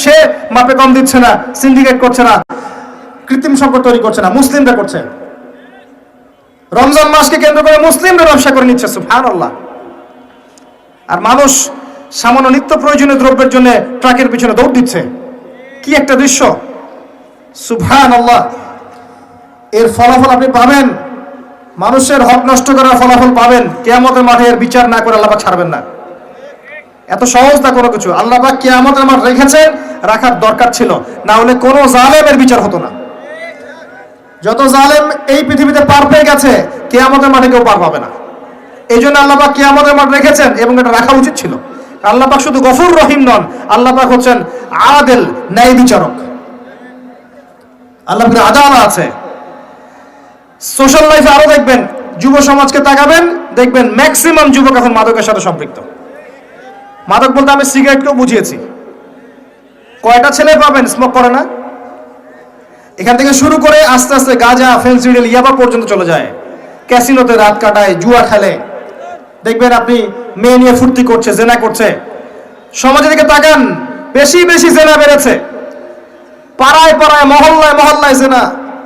সে মাপে কম দিচ্ছে না, সিন্ডিকেট করছে না, কৃত্রিম সংকট তৈরি করছে না, মুসলিমরা করছে। রমজান মাসকে কেন্দ্র করে মুসলিমরা ব্যবসা করে নিচ্ছে, সুবহানাল্লাহ। আর মানুষ সামান্য নিত্য প্রয়োজনীয় দ্রব্যের জন্য ট্রাকের পিছনে দৌড় দিচ্ছে। কি একটা দৃশ্য, সুবহানাল্লাহ। এর ফলাফল আপনি পাবেন, মানুষের হক নষ্ট করার ফলাফল পাবেন। কিয়ামতের মাঠে এর বিচার না করে আল্লাহ পাক ছাড়বেন না। এত সহজ না কোনো কিছু। আল্লাহ পাক কিয়ামতের মাঠ রেখেছেন, রাখার দরকার ছিল, না হলে কোনো জালেমের বিচার হতো না। যত জালেম এই পৃথিবীতে পার পেয়ে গেছে, কিয়ামতের মাঠে কেউ পার পাবে না। এই জন্য আল্লাহ পাক কিয়ামতের মাঠ রেখেছেন, এবং এটা রাখা উচিত ছিল। আল্লাহ পাক শুধু গফুর রহিম নন, আল্লাহ পাক হচ্ছেন আদেল, ন্যায় বিচারক। আল্লাহ পাকের আদালত আছে। সোশ্যাল লাইফে আরো দেখবেন, যুব সমাজকে তাকাবেন, দেখবেন ম্যাক্সিমাম যুবক এখন মাদকের সাথে সম্পৃক্ত। মাদক বলতে আমি সিগারেটকেও বুঝিয়েছি। কয়টা ছেলে পাবেন স্মোক করে না? এখান থেকে শুরু করে আস্তে আস্তে গাঁজা, ফেন্সিডিল, ইয়াবা পর্যন্ত চলে যায়। ক্যাসিনোতে রাত কাটায়, জুয়া খেলে, দেখবেন আপনি মেয়ে নিয়ে ফুর্তি করছে, জেনা করছে। সমাজের দিকে তাকান, বেশি বেশি জেনা বেড়েছে। পাড়ায় পাড়ায়, মহল্লায় মহল্লায় জেনা,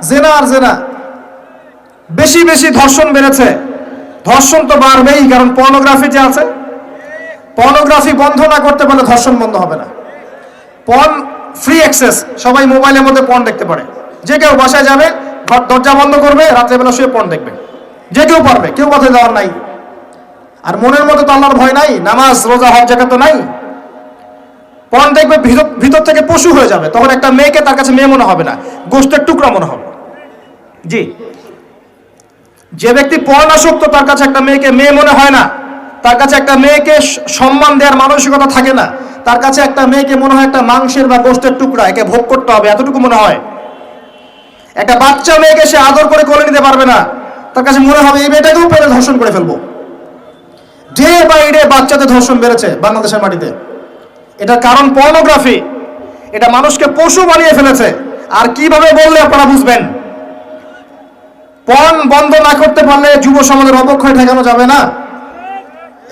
জেনা আর জেনা। বেশি বেশি ধর্ষণ বেড়েছে। ধর্ষণ তো বাড়বেই, কারণ পর্নোগ্রাফি যে আছে, পর্নোগ্রাফি বন্ধ না করতে পারলে ধর্ষণ বন্ধ হবে না। পর্ন ফ্রি অ্যাক্সেস, সবাই মোবাইলের মধ্যে পর্ন দেখতে পারে। যে কেউ বাসায় যাবে, দরজা বন্ধ করবে, রাত্রেবেলা শুয়ে পর্ন দেখবে, যে কেউ পারবে, কেউ পথে যাওয়ার নাই। আর মনের মধ্যে তো আল্লাহর ভয় নাই, নামাজ রোজা হজ যাকাত তো নাই। পর্ন দেখবে, ভিতর থেকে পশু হয়ে যাবে। তখন একটা মেয়েকে তার কাছে মেয়ে মনে হবে না, গোশতের টুকরা মনে হবে। জি, যে ব্যক্তি পর্ন আসক্ত, তার কাছে একটা মেয়েকে মেয়ে মনে হয় না, তার কাছে একটা মেয়েকে সম্মান দেওয়ার মানসিকতা থাকে না, তার কাছে একটা মেয়েকে মনে হয় একটা মাংসের বা গোশতের টুকরা, একে ভোগ করতে হবে, এতটুকু মনে হয়। একটা বাচ্চা মেয়েকে সে আদর করে কোলে নিতে পারবে না, তার কাছে মনে হবে এই মেয়েটাকেও পেরে ধর্ষণ করে ফেলবো। ডে বাই ডে বাচ্চাদের ধর্ষণ বেড়েছে বাংলাদেশের মাটিতে। এটার কারণ পর্নোগ্রাফি। এটা মানুষকে পশু বানিয়ে ফেলেছে। আর কিভাবে বললে আপনারা বুঝবেন? পর্ন বন্ধ না করতে পারলে যুব সমাজের অবক্ষয় ঠেকানো যাবে না।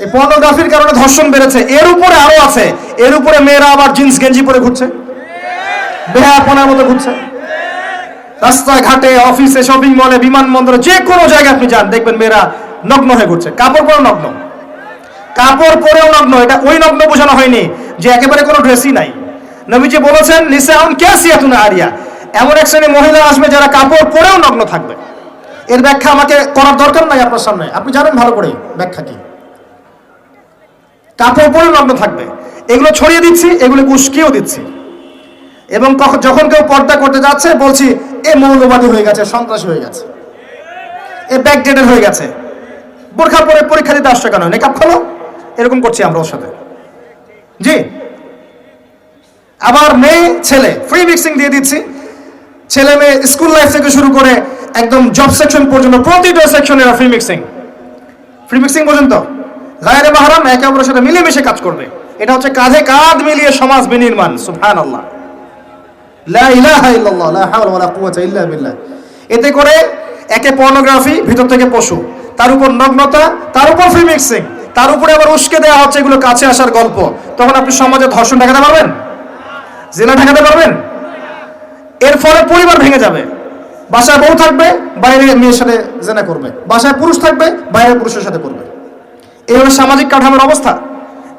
এই পর্নোগ্রাফির কারণে ধর্ষণ বেড়েছে। এর উপরে আরো আছে, এর উপরে মেয়েরা আবার জিন্স গেঞ্জি পরে ঘুরছে, বেহায়াপনার মতো ঘুরছে। রাস্তায় ঘাটে, অফিসে, শপিং মলে, বিমানবন্দরে, যে কোনো জায়গায় আপনি যান, দেখবেন মেয়েরা নগ্ন হয়ে ঘুরছে। কাপড় পরেও নগ্ন, কাপড় পরেও নগ্ন। এটা ওই নগ্ন বোঝানো হয়নি যে একেবারে কোনো ড্রেসই নাই। নবীজি বলেছেন নিসাউন কাসিয়াতুন আরিয়া, এমন এক শ্রেণীর মহিলা আসবে যারা কাপড় পরেও নগ্ন থাকবে। এর ব্যাখ্যা আমাকে করার দরকার নাই আপনার সামনে, আপনি জানেন ভালো করে ব্যাখ্যা কি। কাপড় পরে নগ্ন থাকবে, এগুলো ছড়িয়ে দিচ্ছি, এগুলো উস্কিয়েও দিচ্ছি। এবং যখন কেউ পর্দা করতে যাচ্ছে, বলছি এ মৌলবাদী হয়ে গেছে, সন্ত্রাসী হয়ে গেছে, এ ব্যাকডেটেড হয়ে গেছে, বোরখা পরে পরীক্ষা দিতে আসছে কেন, নেকাব খোলো, এরকম করছি আমরা ওর সাথে। জি, আবার মেয়ে ছেলে ফ্রি মিক্সিং দিয়ে দিচ্ছি। ছেলে মেয়ে স্কুল লাইফ থেকে শুরু করে একদম জব সেকশন পর্যন্ত, প্রতিটা সেকশনে ফ্রি মিক্সিং পর্যন্ত। গায়রে মাহরাম একে অপরের সাথে মিলেমিশে কাজ করবে। এটা হচ্ছে কাঁধে কাঁধ মিলিয়ে সমাজ বিনির্মাণ। সুবহানাল্লাহ, লা ইলাহা ইল্লাল্লাহ, লা হাওলা ওয়ালা কুওয়াতা ইল্লা বিল্লাহ। এতে করে একে পর্নোগ্রাফি, ভিতর থেকে পশু, তার উপর নগ্নতা, তার উপর ফ্রি মিক্সিং, তার উপরে আবার উস্কে দেওয়া হচ্ছে এগুলো কাছে আসার গল্প। তখন আপনি সমাজে ধর্ষণ ঠেকাতে পারবেন? জেনা ঠেকাতে পারবেন? এর ফলে পরিবার ভেঙে যাবে। বাসায় বউ থাকবে, বাইরে মেয়ের সাথে জেনা করবে, বাসায় পুরুষ থাকবে, বাইরে পুরুষের সাথে করবে। এই হলো সামাজিক কাঠামোর অবস্থা।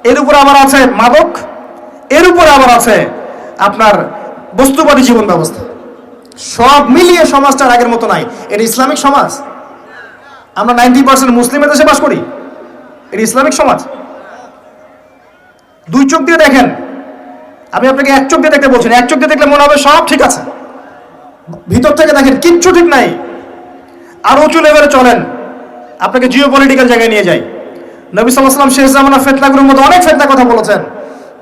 এর উপরে আবার আছে মাদক, এর উপরে আবার আছে আপনার বস্তুবাদী জীবন ব্যবস্থা। সব মিলিয়ে সমাজটা আগের মতো নাই। এটা ইসলামিক সমাজ। আমরা 90% মুসলিমের দেশে বাস করি, এটা ইসলামিক সমাজ। দুই চোখ দিয়ে দেখেন, আমি আপনাকে এক চোখ দিয়ে দেখতে বলছি না। এক চোখ দিয়ে দেখলে মনে হবে সব ঠিক আছে, ভিতর থেকে দেখেন কিচ্ছু ঠিক নাই, আর উঁচু লেভেলে চলেন, আপনাকে জিও পলিটিক্যাল জায়গায় নিয়ে যায়। নবী সাল্লাল্লাহু আলাইহি ওয়াসাল্লাম শেষ জামানা ফিতনাগুলোর মধ্যে অনেক ফিতনা কথা বলেছেন,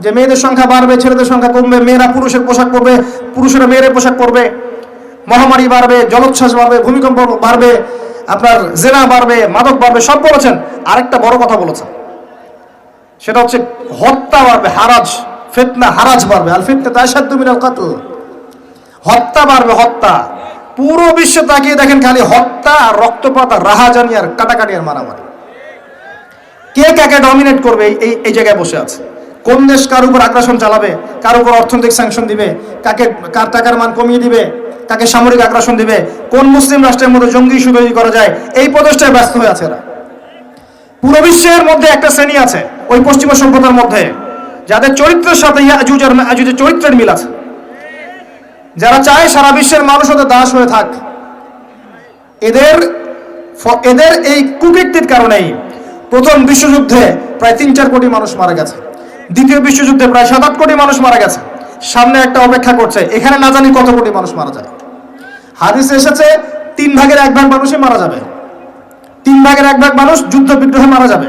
যে মেয়েদের সংখ্যা বাড়বে, ছেলেদের সংখ্যা কমবে, মেয়েরা পুরুষের পোশাক পরবে, পুরুষেরা মেয়েদের পোশাক পরবে, মহামারী বাড়বে, জলোচ্ছ্বাস বাড়বে, ভূমিকম্প বাড়বে, আপনার জেনা বাড়বে, মাদক বাড়বে, সব বলেছেন। আরেকটা বড় কথা বলেছেন, সেটা হচ্ছে হত্যা বাড়বে, হারাজ, ফিতনা হারাজ বাড়বে। আল ফিতনাতু আশাদ্দু মিনাল কতল, হত্যা বাড়বে, হত্যা। পুরো বিশ্ব তাকিয়ে দেখেন খালি হত্যা আর রক্তপাত আর রাহাজানি আর কাটাকাটি আর মারামারি। কে কাকে ডমিনেট করবে এই জায়গায় বসে আছে। কোন দেশ কার উপর আগ্রাসন চালাবে, কার উপর অর্থনৈতিক স্যাংশন দিবে, কার টাকার মান কমিয়ে দিবে, কাকে সামরিক আগ্রাসন দিবে, কোন মুসলিম রাষ্ট্রের মধ্যে জঙ্গি ইস্যু তৈরি করা যায়, এই প্রচেষ্টায় ব্যস্ত হয়ে আছে এরা। পুরো বিশ্বের মধ্যে একটা শ্রেণী আছে ওই পশ্চিমা সভ্যতার মধ্যে, যাদের চরিত্রের সাথে ইয়াজুজ আর মাজুজের চরিত্রের মিল আছে, যারা চায় সারা বিশ্বের মানুষ ওদের দাস হয়ে থাক। এদের এই কুকীর্তির কারণেই প্রথম বিশ্বযুদ্ধে প্রায় 3-4 কোটি মানুষ মারা গেছে, দ্বিতীয় বিশ্বযুদ্ধে প্রায় 7-8 কোটি মানুষ মারা গেছে। সামনে একটা অপেক্ষা করছে, এখানে না জানি কত কোটি মানুষ মারা যায়। হাদিসে এসেছে 3 ভাগের 1 ভাগ মানুষই মারা যাবে, 3 ভাগের 1 ভাগ মানুষ যুদ্ধ বিগ্রহে মারা যাবে,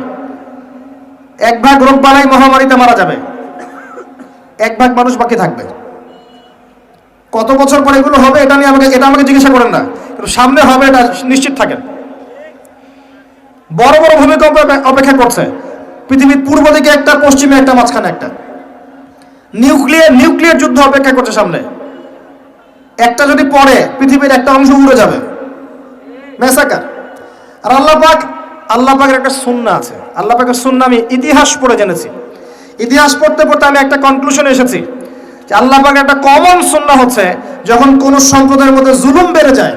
1 ভাগ রোগ বালাই মহামারীতে মারা যাবে, 1 ভাগ মানুষ বাকি থাকবে। কত বছর পরে এগুলো হবে এটা আমাকে জিজ্ঞাসা করেন না, কিন্তু সামনে হবে এটা নিশ্চিত থাকেন। বড় বড় ভূমিকম্প অপেক্ষা করছে, পৃথিবীর পূর্ব দিকে একটা, পশ্চিমে একটা, মাঝখানে একটা। নিউক্লিয়ার যুদ্ধ অপেক্ষা করছে সামনে। একটা যদি পড়ে পৃথিবীর একটা অংশ উড়ে যাবে, মেসাকার। আর আল্লাহ পাকের একটা সুন্নাহ আছে, আল্লাহ পাকের সুন্নাহ আমি ইতিহাস পড়ে জেনেছি। ইতিহাস পড়তে পড়তে আমি একটা কনক্লুশনে এসেছি যে আল্লাহ পাকের একটা কমন সুন্নাহ হচ্ছে, যখন কোন সম্প্রদায়ের মধ্যে জুলুম বেড়ে যায়,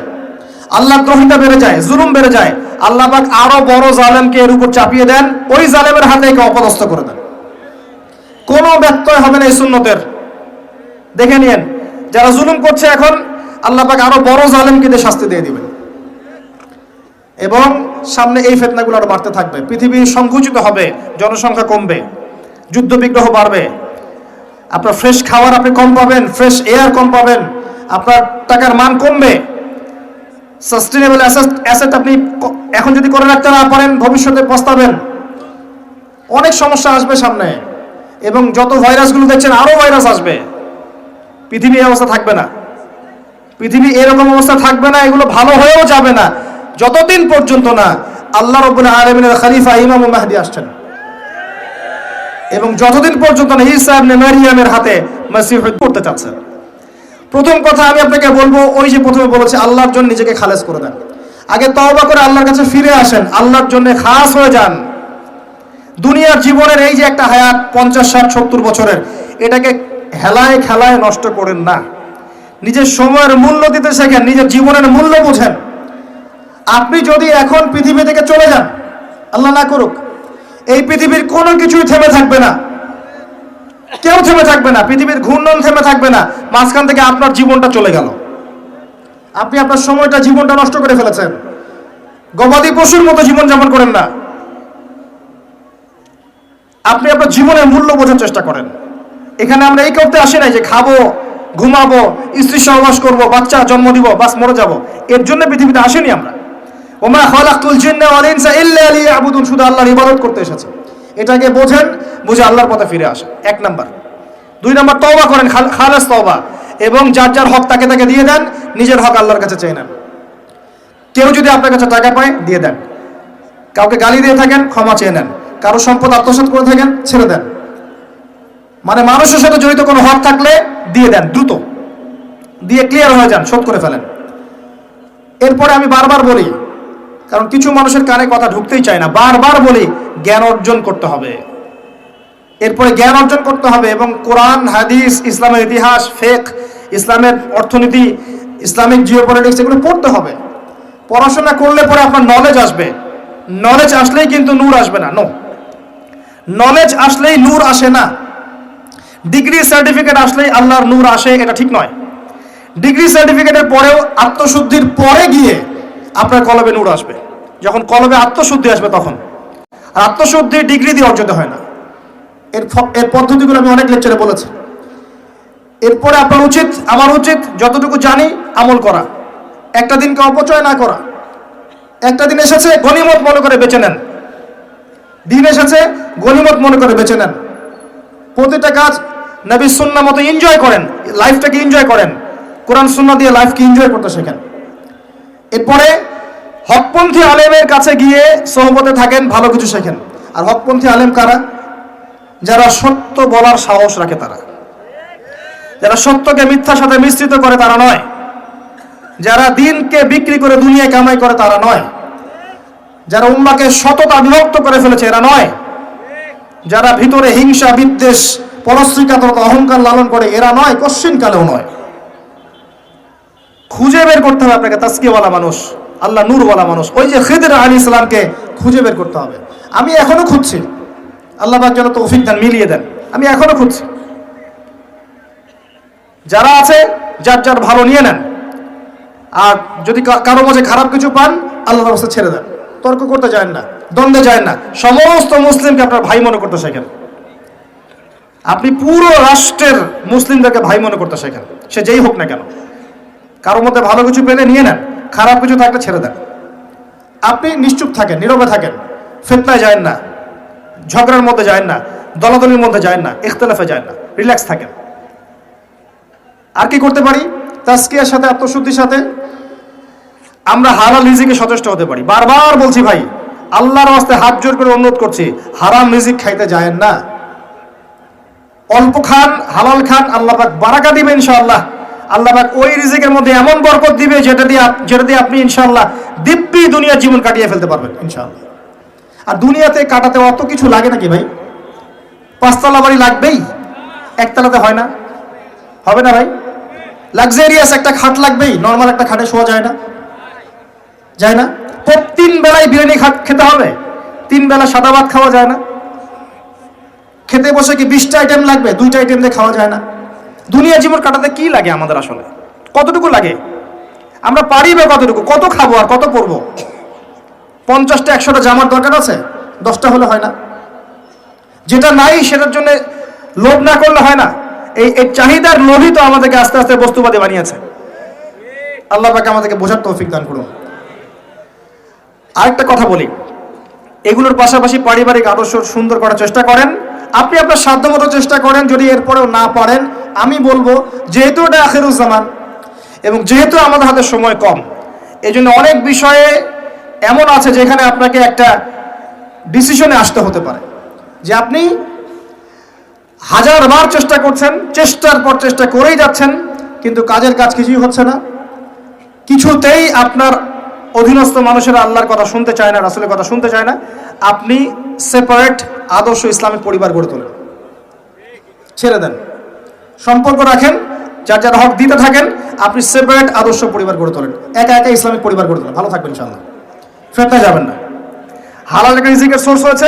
আল্লাহ দ্রোহিতা বেড়ে যায়, জুলুম বেড়ে যায়, আল্লাহ পাক আরো বড় জালেমকে এর উপর চাপিয়ে দেন, ওই জালেমের হাতে একে অপদস্থ করে দেন। কোনো ব্যত্যয় হবে না এই সুন্নতের। দেখে নিয়েন, যারা জুলুম করছে এখন, আল্লাহ পাক আরো বড় জালেমকে দিয়ে শাস্তি দিয়ে দিবেন। এবং সামনে এই ফিতনাগুলো আরো বাড়তে থাকবে, পৃথিবী সংকুচিত হবে, জনসংখ্যা কমবে, যুদ্ধ বিগ্রহ বাড়বে, আপনার ফ্রেশ খাবার আপনি কম পাবেন, ফ্রেশ এয়ার কম পাবেন, আপনার টাকার মান কমবে, সাস্টেনেবল অ্যাসেট আপনি এখন যদি করে রাখতে না পারেন ভবিষ্যতে পস্তাবেন। অনেক সমস্যা আসবে সামনে, এবং যত ভাইরাসগুলো দেখছেন আরো ভাইরাস আসবে। পৃথিবী এই অবস্থা থাকবে না, পৃথিবী এরকম অবস্থা থাকবে না, এগুলো ভালো হয়েও যাবে না যতদিন পর্যন্ত না আল্লাহ রাব্বুল আলামিনের খলিফা ইমাম মাহদী আসছেন, এবং যতদিন পর্যন্ত না ঈসা ইবনে মারইয়ামের হাতে মসিহ করতে চাচ্ছেন। প্রথম কথা আমি আপনাকে বলবো, ওই যে প্রথমে বলেছে আল্লাহর জন্য নিজেকে খালেস করে দেন, আগে তওবা করে আল্লাহর কাছে ফিরে আসেন, আল্লাহর জন্য খাস হয়ে যান। দুনিয়ার জীবনের এই যে একটা হায়াত 50, 60, 70 বছরের, এটাকে হেলায় খেলায় নষ্ট করেন না। নিজের সময়ের মূল্য দিতে শেখেন, নিজের জীবনের মূল্য বুঝেন। আপনি যদি এখন পৃথিবী থেকে চলে যান, আল্লাহ না করুক, এই পৃথিবীর কোনো কিছুই থেমে থাকবে না, কেউ থেমে থাকবে না, পৃথিবীর ঘূর্ণন থেমে থাকবে না। মাঝখান থেকে আপনার জীবনটা চলে গেল, আপনি আপনার সময়টা, জীবনটা নষ্ট করে ফেলেছেন। গবাদি পশুর মতো জীবন যাপন করেন না, আপনি আপনার জীবনের মূল্য বোঝার চেষ্টা করেন। এখানে আমরা এই করতে আসি নাই যে খাবো, ঘুমাবো, স্ত্রী সহবাস করবো, বাচ্চা জন্ম দিব, বাস মরে যাব। এর জন্য পৃথিবীতে আসেনি আমরা। ওমা খালাকতুল জিন্না ওয়াল ইনসা ইল্লা লিয়াবুদুন, শুধু আল্লাহর ইবাদত করতে এসেছে। এটাকে বোঝেন, বুঝে আল্লাহর পথে ফিরে আসেন। 1 নাম্বার। 2 নাম্বার, তওবা করেন, খালেস তওবা, এবং যার যার হক তাকে তাকে দিয়ে দেন, নিজের হক আল্লাহর কাছে চেয়ে নেন। কেউ যদি আপনার কাছে টাকা পায় দিয়ে দেন, কাউকে গালি দিয়ে থাকেন ক্ষমা চেয়ে নেন, কারো সম্পদ আত্মসাৎ করে থাকেন ছেড়ে দেন। মানে মানুষের সাথে জড়িত কোনো হক থাকলে দিয়ে দেন, দ্রুত দিয়ে ক্লিয়ার হয়ে যান, শোধ করে ফেলেন। এরপরে আমি বারবার বলি, কারণ কিছু মানুষের কানে কথা ঢুকতেই চায় না, বারবার বলি জ্ঞান অর্জন করতে হবে। এরপরে জ্ঞান অর্জন করতে হবে, এবং কোরআন, হাদিস, ইসলামের ইতিহাস, ফিকহ, ইসলামের অর্থনীতি, ইসলামিক জিওপলিটিক্স, এগুলো পড়তে হবে। পড়াশোনা করলে পরে আপনার নলেজ আসবে। নলেজ আসলেই কিন্তু নূর আসবে না, নো, নলেজ আসলেই নূর আসে না। ডিগ্রি সার্টিফিকেট আসলেই আল্লাহর নূর আসে, এটা ঠিক নয়। ডিগ্রি সার্টিফিকেটের পরেও আত্মশুদ্ধির পরে গিয়ে আপনার কলবে নূর আসবে, যখন কলবে আত্মশুদ্ধি আসবে তখন। আর আত্মশুদ্ধি ডিগ্রি দিয়ে অর্জিত হয় না। এর পদ্ধতিগুলো আমি অনেক লেকচারে বলেছি। এরপরে আপনার উচিত, আমার উচিত যতটুকু জানি আমল করা, একটা দিনকে অপচয় না করা। একটা দিন এসেছে গনিমত মনে করে বেঁচে নেন, দিন এসেছে গনিমত মনে করে বেঁচে নেন। প্রতিটা কাজ নবী সুন্নাহ মতো এনজয় করেন, লাইফটাকে এনজয় করেন, কোরআন সুন্নাহ দিয়ে লাইফকে এনজয় করতে শেখেন। এরপরে হকপন্থী আলেমের কাছে গিয়ে সোহবতে থাকেন, ভালো কিছু শেখেন। আর হকপন্থী আলেম কারা? যারা সত্য বলার সাহস রাখে, তারা যারা সত্যকে মিথ্যার সাথে মিশ্রিত করে তারা নয়, যারা দিনকে বিক্রি করে দুনিয়া কামাই করে তারা নয়, যারা উম্মাকে সততা বিভক্ত করে ফেলেছে এরা নয়, যারা ভিতরে হিংসা বিদ্বেষ পরশ্রীকাতরতা অহংকার লালন করে এরা নয়, কশ্চিন কালেও নয়। খুঁজে বের করতে হবে আপনাকে তাসকিয়াওয়ালা মানুষ, আল্লাহ নূরওয়ালা মানুষ। ওই যে খিদর আলাইহিস সালামকে খুঁজে বের করতে হবে। আমি এখনো খুঁজছি, আল্লাহ পাক যেন তৌফিক দেন, মিলিয়ে দেন। আমি এখনো খুঁজছি। যারা আছে যার যার ভালো নিয়ে নেন, আর যদি কারো মাঝে খারাপ কিছু পান আল্লাহর রাস্তা ছেড়ে দেন। তর্ক করতে যায় না, দ্বন্দ্বে যায় না। সমস্ত মুসলিমকে আপনার ভাই মনে করতে শেখেন। আপনি পুরো রাষ্ট্রের মুসলিমদেরকে ভাই মনে করতে শেখেন, সে যেই হোক না কেন। কারো মধ্যে ভালো কিছু পেলে নিয়ে নেন, খারাপ কিছু থাকলে ছেড়ে দেন। আপনি নিশ্চুপ থাকেন, নীরবে থাকেন, ফিতনায় যায় না, ঝগড়ার মধ্যে যায় না, দলাদলির মধ্যে যায় না, ইখতিলাফে যায় না, রিল্যাক্স থাকেন। আর কি করতে পারি? তাজকিয়ার সাথে, আত্মশুদ্ধির সাথে আমরা হালাল রিজিকে সচেষ্ট হতে পারি। বারবার বলছি ভাই, আল্লাহর রাস্তায় হাত জোর করে অনুরোধ করছি, হারাম রিজিক খাইতে যায়েন না। অল্প খান, হালাল খান, আল্লাহ পাক বারাকা দিবে ইনশাআল্লাহ। আল্লাহ পাক ওই রিজিকের মধ্যে এমন বরকত দিবে যেটা দিয়ে আপনি ইনশাআল্লাহ দিব্যি দুনিয়ার জীবন কাটিয়ে ফেলতে পারবেন ইনশাআল্লাহ। আর দুনিয়াতে কাটাতে অত কিছু লাগে নাকি ভাই? 5 তলা বাড়ি লাগবেই, একতলাতে হয় না? হবে না ভাই? লাক্সারিয়াস একটা খাট লাগবেই, নর্মাল একটা খাটে শোয়া যায় না? যায় না? 3 বেলায় বিরিয়ানি খেতে হবে, 3 বেলা সাদা ভাত খাওয়া যায় না? খেতে বসে কি 20টা আইটেম লাগবে? 2টা আইটেম দিয়ে খাওয়া যায় না? দুনিয়া জীবন কাটাতে কি লাগে আমাদের আসলে? কতটুকু লাগে? আমরা পারি বা কতটুকু? কত খাবো আর কত পরবো? 50টা 100টা জামার দরকার আছে, 10টা হলে হয় না? যেটা নাই সেটার জন্য লোভ না করলে হয় না? এই চাহিদার লোভই তো আমাদেরকে আস্তে আস্তে বস্তুবাদী বানিয়েছে। আল্লাহ পাক আমাদেরকে বোঝার তৌফিক দান করুন। আরেকটা কথা বলি, এগুলোর পাশাপাশি পারিবারিক আদর্শ সুন্দর করার চেষ্টা করেন। আপনি আপনার সাধ্যমতো চেষ্টা করেন। যদি এরপরেও না পারেন, আমি বলবো যেহেতু এটা আখিরুজ্জামান এবং যেহেতু আমাদের হাতে সময় কম, এই জন্য অনেক বিষয়ে এমন আছে যেখানে আপনাকে একটা ডিসিশনে আসতে হতে পারে যে আপনি 1000 বার চেষ্টা করছেন, চেষ্টার পর চেষ্টা করেই যাচ্ছেন, কিন্তু কাজের কাজ কিছুই হচ্ছে না। কিছুতেই আপনার অধীনস্থ মানুষেরা আল্লাহর কথা শুনতে চায় না, রাসূলের কথা শুনতে চায় না। আপনি সেপারেট আদর্শ ইসলামিক পরিবার গড়ে তোলেন, ছেড়ে দেন, সম্পর্ক রাখেন, যার যার হক দিতে থাকেন। আপনি সেপারেট আদর্শ পরিবার গড়ে তোলেন, একা একা ইসলামিক পরিবার গড়ে তোলেন, ভালো থাকবেন ইনশাআল্লাহ, ফিতনায় যাবেন না। হালাল একটা রিজিকের সোর্স হয়েছে,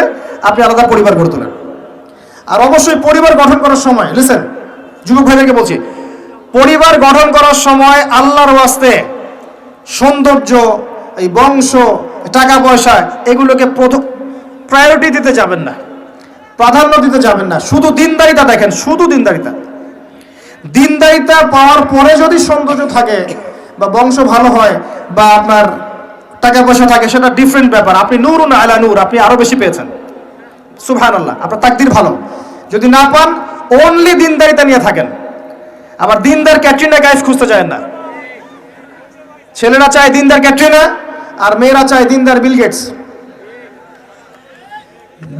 আপনি আলাদা পরিবার গড়ে তোলেন। আর অবশ্যই পরিবার গঠন করার সময়, লিসেন যুবক ভাইদেরকে বলছি, পরিবার গঠন করার সময় আল্লাহর ওয়াস্তে সৌন্দর্য, এই বংশ, টাকা পয়সা এগুলোকে প্রথম প্রায়োরিটি দিতে যাবেন না, প্রাধান্য দিতে যাবেন না। শুধু দিনদারিতা দেখেন, শুধু দিনদারিতা। দিনদারিতা পাওয়ার পরে যদি সৌন্দর্য থাকে বা বংশ ভালো হয় বা আপনার টাকা পয়সা থাকে, সেটা ডিফারেন্ট ব্যাপার। আপনি নূরুন আলা নূর, আপনি আরো বেশি পেয়েছেন, সুবহানাল্লাহ, আপনার তাকদীর ভালো। যদি না পান, অনলি দিনদারিতা নিয়ে থাকেন। আবার দিনদার ক্যাটরিনা কাইফ খুঁজতে চায় না। ছেলেরা চায় দিনদার ক্যাটরিনা, আর মেয়েরা চায় দিনদার বিল গেটস।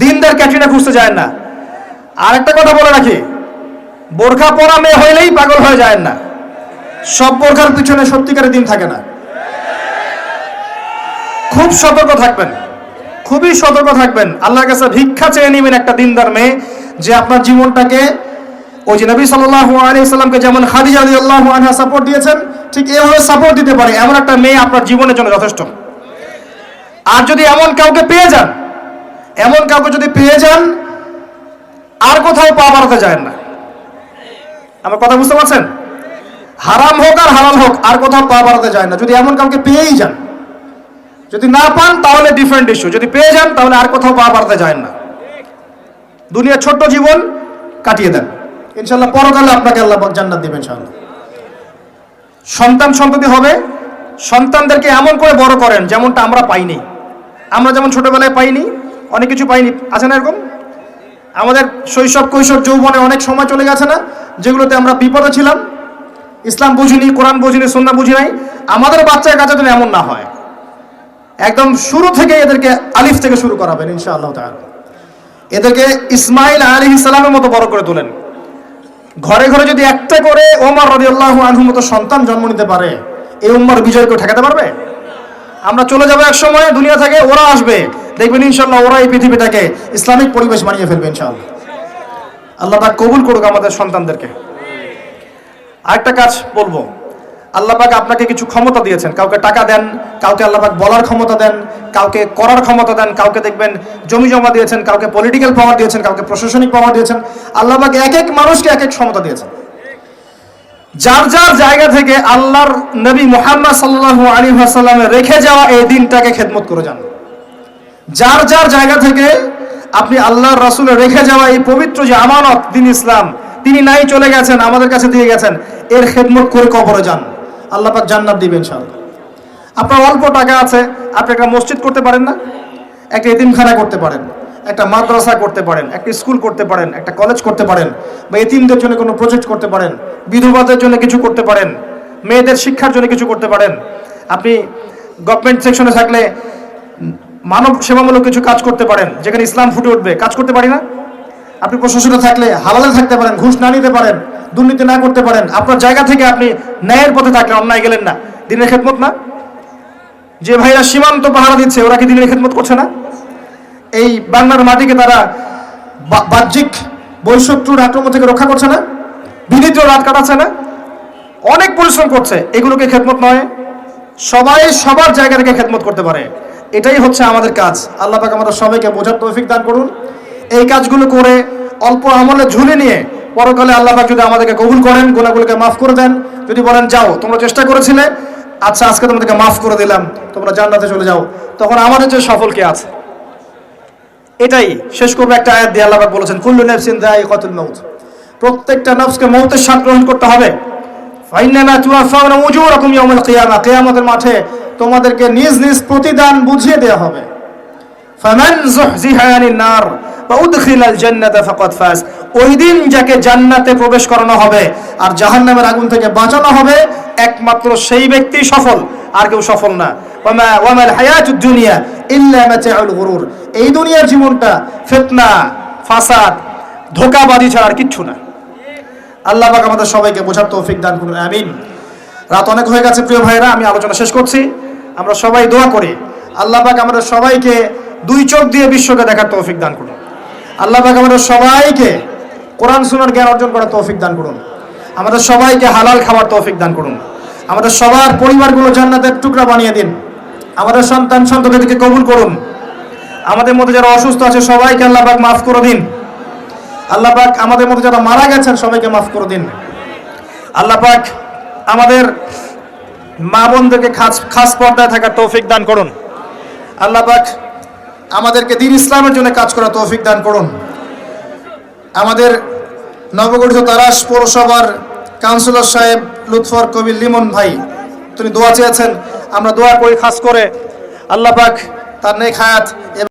দিনদার ক্যাটরিনা খুঁজতে যায় না। আর একটা কথা বলে রাখি, বোরখা পরা মেয়ে হইলেই পাগল হয়ে যায় না। সব বোরখার পিছনে সত্যিকারের দিন থাকে না। খুব সতর্ক থাকবেন, খুবই সতর্ক থাকবেন। আল্লাহর কাছে ভিক্ষা চেয়ে নেবেন একটা দিনদার মেয়ে, যে আপনার জীবনটাকে, ওই যে নবী সাল্লাল্লাহু আলাইহি সাল্লামকে যেমন খাদিজা রাদিয়াল্লাহু আনহা সাপোর্ট দিয়েছেন, ঠিক এভাবে সাপোর্ট দিতে পারে এমন একটা মেয়ে আপনার জীবনের জন্য যথেষ্ট। আর যদি এমন কাউকে পেয়ে যান, এমন কাউকে যদি পেয়ে যান, আর কোথাও পা বাড়াতে যায় না। আমার কথা বুঝতে পারছেন? হারাম হোক আর হালাল হোক, আর কোথাও পা বাড়াতে যায় না, যদি এমন কাউকে পেয়েই যান। যদি না পান তাহলে ডিফারেন্ট ইস্যু, যদি পেয়ে যান তাহলে আর কোথাও পা বাড়াতে যায় না। দুনিয়ার ছোট্ট জীবন কাটিয়ে দেন, ইনশাআল্লাহ পরকালে আপনাকে আল্লাহ পাক জান্নাত দিবেন ইনশাআল্লাহ। সন্তান সন্ততি হবে, সন্তানদেরকে এমন করে বড় করেন যেমনটা আমরা পাইনি। আমরা যেমন ছোটবেলায় পাইনি, অনেক কিছু পাইনি, আছে না এরকম? আমাদের শৈশব কৈশোর যৌবনে অনেক সময় চলে গেছে না, যেগুলোতে আমরা বিপদে ছিলাম, ইসলাম বুঝিনি, কোরআন বুঝিনি, সুন্নাহ বুঝি নাই। আমাদের বাচ্চার কাছে যেন এমন না হয়, একদম শুরু থেকে এদেরকে আলিফ থেকে শুরু করাবেন ইনশাআল্লাহ তাআলা। এদেরকে ইসমাইল আলাইহিস সালামের মতো বড় করে তোলেন। ঘরে ঘরে যদি একটা করে ওমর রাদিয়াল্লাহু আনহুর মতো সন্তান জন্ম নিতে পারে, এই উম্মার বিজয়কে ঠেকাতে পারবে? আমরা চলে যাবো এক সময় দুনিয়া থেকে, ওরা আসবে, দেখবেন ইনশাআল্লাহ ওরা এই পৃথিবীটাকে ইসলামিক পরিবেশ বানিয়ে ফেলবে ইনশাআল্লাহ। আল্লাহ পাক কবুল করুক আমাদের সন্তানদেরকে। আরেকটা কাজ বলবো, আল্লাহ পাক আপনাকে কিছু ক্ষমতা দিয়েছেন, কাউকে টাকা দেন, কাউকে আল্লাহ পাক বলার ক্ষমতা দেন, কাউকে করার ক্ষমতা দেন, কাউকে দেখবেন জমি জমা দিয়েছেন, কাউকে পলিটিক্যাল পাওয়ার দিয়েছেন, কাউকে প্রশাসনিক পাওয়ার দিয়েছেন। আল্লাহ পাক এক এক মানুষকে এক এক ক্ষমতা দিয়েছেন। যার যার জায়গা থেকে আল্লাহর নবী মুহাম্মদ সাল্লাল্লাহু আলাইহি ওয়াসাল্লামের রেখে যাওয়া এই দিনটাকে খেদমত করে যান। যার যার জায়গা থেকে আপনি আল্লাহর রাসূলের রেখে যাওয়া এই পবিত্র যে আমানত দিন ইসলাম, তিনি নাই চলে গেছেন, আমাদের কাছে দিয়ে গেছেন, এর খেদমত করে কবরে যান, আল্লাহ পাক জান্নাত দিবেন ইনশাআল্লাহ। আপনার অল্প টাকা আছে, আপনি একটা মসজিদ করতে পারেন না? একটা এতিমখানা করতে পারেন, একটা মাদ্রাসা করতে পারেন, একটা স্কুল করতে পারেন, একটা কলেজ করতে পারেন, বা এতিমদের জন্য কোনো প্রজেক্ট করতে পারেন, বিধবাদের জন্য কিছু করতে পারেন, মেয়েদের শিক্ষার জন্য কিছু করতে পারেন। আপনি গভর্নমেন্ট সেকশনে থাকলে মানব সেবামূলক কিছু কাজ করতে পারেন, যেখানে ইসলাম ফুটে উঠবে, কাজ করতে পারি না? আপনি প্রশাসনে থাকলে হালালে থাকতে পারেন, ঘুষ না নিতে পারেন, দুর্নীতি না করতে পারেন, আপনার জায়গা থেকে আপনি ন্যায়ের পথে থাকলেন, অন্যায় গেলেন না, দিনের খেদমত না? যে ভাইরা সীমান্ত পাহারা দিচ্ছে, ওরা কি দিনের খেদমত করছে না? এই বাংলার মাটিকে তারা বাহ্যিক বৈশত্রুর আক্রমণ থেকে রক্ষা করছে না? বিনীত রাত কাটাচ্ছে না? অনেক পরিশ্রম করছে, এগুলোকে খেদমত নয়? সবাই সবার জায়গা থেকে খেদমত করতে পারে, এটাই হচ্ছে আমাদের কাজ। আল্লাহ পাক আমাদের সবাইকে বোঝার তৌফিক দান করুন। এই কাজগুলো করে অল্প আমলে ঝুলে নিয়ে পরকালে আল্লাহ পাক যদি আমাদেরকে কবুল করেন, গুনাহগুলোকে মাফ করে দেন, যদি বলেন যাও তোমরা চেষ্টা করেছিলে, আচ্ছা আজকে তোমাদেরকে মাফ করে দিলাম, তোমরা জান্নাতে চলে যাও, তখন আমাদের যে সফল কে আছে? এটাই শেষ করবো একটা আয়াত দিয়ে। আল্লাহ পাক বলেছেন কুল্লু নাফসিন যায়িকাতুল মাউত, প্রত্যেকটা নফসকে মওতের স্বাদ গ্রহণ করতে হবে। ফাইন্নামা তুওয়াফাউনা উজুরাকুম ইয়াউমাল কিয়ামা, কিয়ামতের মাঠে তোমাদেরকে নিজ নিজ প্রতিদান বুঝিয়ে দেওয়া হবে। ফামান যুহজিহা আনিন নার ওয়া উদখিলাল জান্নাতা ফাকাদ ফাজ, ওই দিন যাকে জান্নাতে প্রবেশ করানো হবে আর জাহান্নামের আগুন থেকে বাঁচানো হবে, একমাত্র সেই ব্যক্তি সফল, আর কেউ সফল না। ওয়ামাল হায়াতুদ দুনিয়া ইল্লা মাতাউল গুরুর, এই দুনিয়ার জীবনটা ফিতনা, ফাসাদ, ধোঁকাবাজি ছাড়া আর কিচ্ছু না। আল্লাহ পাক আমাদের সবাইকে বোঝার তৌফিক দান করুন, আমিন। রাত অনেক হয়ে গেছে প্রিয় ভাইরা, আমি আলোচনা শেষ করছি। আমরা সবাই দোয়া করি আল্লাহ পাক আমাদের সবাইকে দুই চোখ দিয়ে বিশ্বকে দেখার তৌফিক দান করুন। আল্লাহ পাক আমাদের সবাইকে কোরআন সুন্নাহর জ্ঞান অর্জন করার তৌফিক দান করুন। আমাদের সবাইকে হালাল খাবার তৌফিক দান করুন। আমাদের সবার পরিবারগুলো জান্নাতের টুকরা বানিয়ে দিন। আমাদের সন্তান সন্ততিকে কবুল করুন। আমাদের মধ্যে যারা অসুস্থ আছে সবাইকে আল্লাহ পাক মাফ করে দিন। আল্লাহ পাক আমাদের মধ্যে যারা মারা গেছেন সবাইকে মাফ করে দিন। আল্লাহ পাক আমাদের মা বোনদেরকে খাস পর্দায় থাকার তৌফিক দান করুন। আল্লাহ পাক আমাদেরকে দ্বীন ইসলামের জন্য কাজ করার তৌফিক দান করুন। আমাদের নবগঠিত তারাস পৌরসভার কাউন্সিলর সাহেব লুৎফর কবির লিমন ভাই, তিনি দোয়া চেয়েছেন, আমরা দোয়া করি খাস করে আল্লাহ পাক তার নেক হায়াত